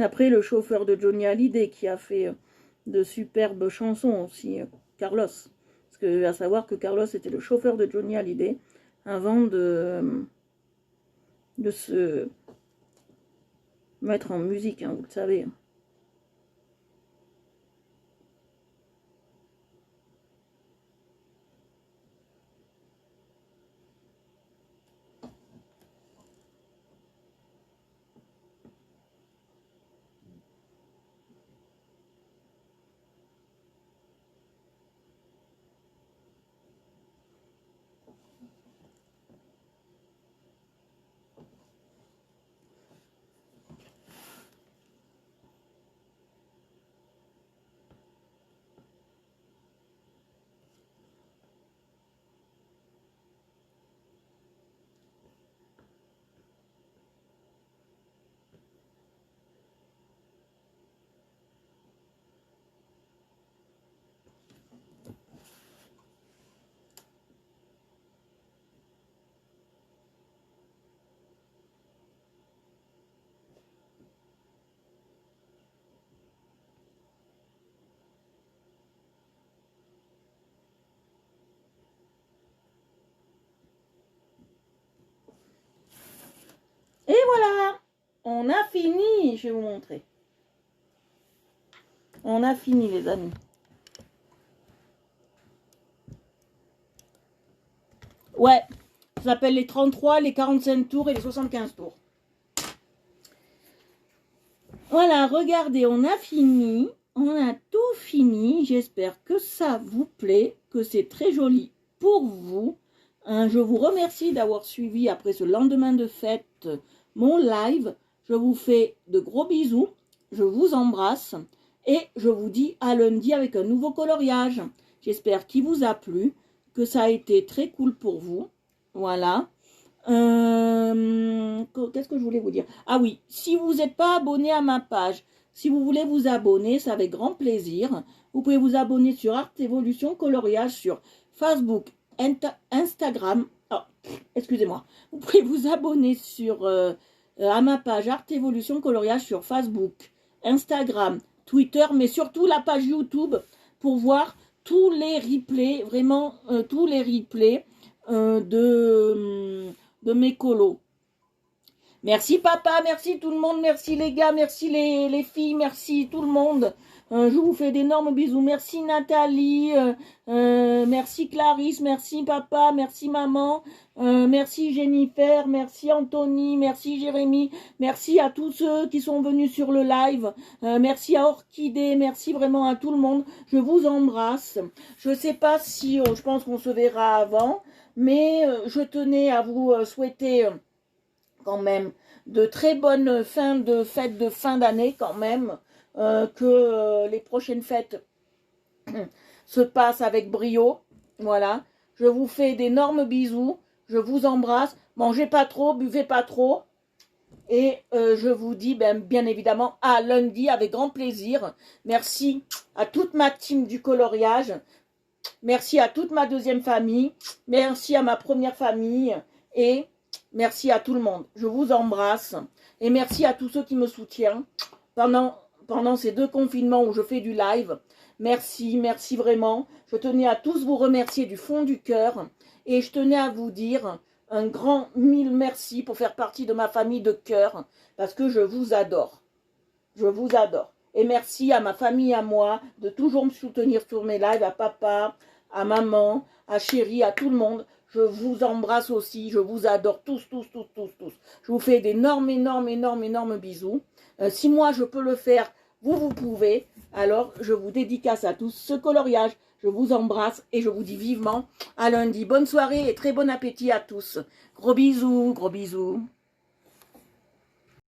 Après, le chauffeur de Johnny Hallyday qui a fait de superbes chansons aussi, Carlos. Parce que, à savoir que Carlos était le chauffeur de Johnny Hallyday avant de se mettre en musique, hein, vous le savez. Et voilà, on a fini, je vais vous montrer. On a fini, les amis. Ouais, ça s'appelle les 33, les 45 tours et les 75 tours. Voilà, regardez, on a fini. On a tout fini. J'espère que ça vous plaît, que c'est très joli pour vous. Je vous remercie d'avoir suivi après ce lendemain de fête mon live. Je vous fais de gros bisous. Je vous embrasse. Et je vous dis à lundi avec un nouveau coloriage. J'espère qu'il vous a plu, que ça a été très cool pour vous. Voilà. Qu'est-ce que je voulais vous dire? Ah oui, si vous n'êtes pas abonné à ma page, si vous voulez vous abonner, c'est avec grand plaisir. Vous pouvez vous abonner sur Art Evolution Coloriage sur Facebook, Instagram. Oh, excusez-moi. Vous pouvez vous abonner sur à ma page Art Evolution Coloriage sur Facebook, Instagram, Twitter, mais surtout la page YouTube pour voir tous les replays, vraiment tous les replays de mes colos. Merci papa, merci tout le monde, merci les gars, merci les filles, merci tout le monde. Je vous fais d'énormes bisous. Merci Nathalie, merci Clarisse, merci papa, merci maman, merci Jennifer, merci Anthony, merci Jérémy, merci à tous ceux qui sont venus sur le live, merci à Orchidée, merci vraiment à tout le monde. Je vous embrasse. Je sais pas si, je pense qu'on se verra avant, mais je tenais à vous souhaiter quand même de très bonnes fêtes de fin d'année quand même, que les prochaines fêtes se passent avec brio. Voilà, je vous fais d'énormes bisous, je vous embrasse, mangez pas trop, buvez pas trop, et je vous dis bien évidemment à lundi avec grand plaisir. Merci à toute ma team du coloriage, merci à toute ma deuxième famille, merci à ma première famille, et merci à tout le monde. Je vous embrasse. Et merci à tous ceux qui me soutiennent pendant ces 2 confinements où je fais du live. Merci, merci vraiment. Je tenais à tous vous remercier du fond du cœur. Et je tenais à vous dire un grand 1000 merci pour faire partie de ma famille de cœur. Parce que je vous adore. Je vous adore. Et merci à ma famille, à moi, de toujours me soutenir sur mes lives, à papa, à maman, à chérie, à tout le monde. Je vous embrasse aussi, je vous adore tous. Je vous fais d'énormes, énormes bisous. Si moi je peux le faire, vous pouvez. Alors je vous dédicace à tous ce coloriage. Je vous embrasse et je vous dis vivement à lundi. Bonne soirée et très bon appétit à tous. Gros bisous, gros bisous.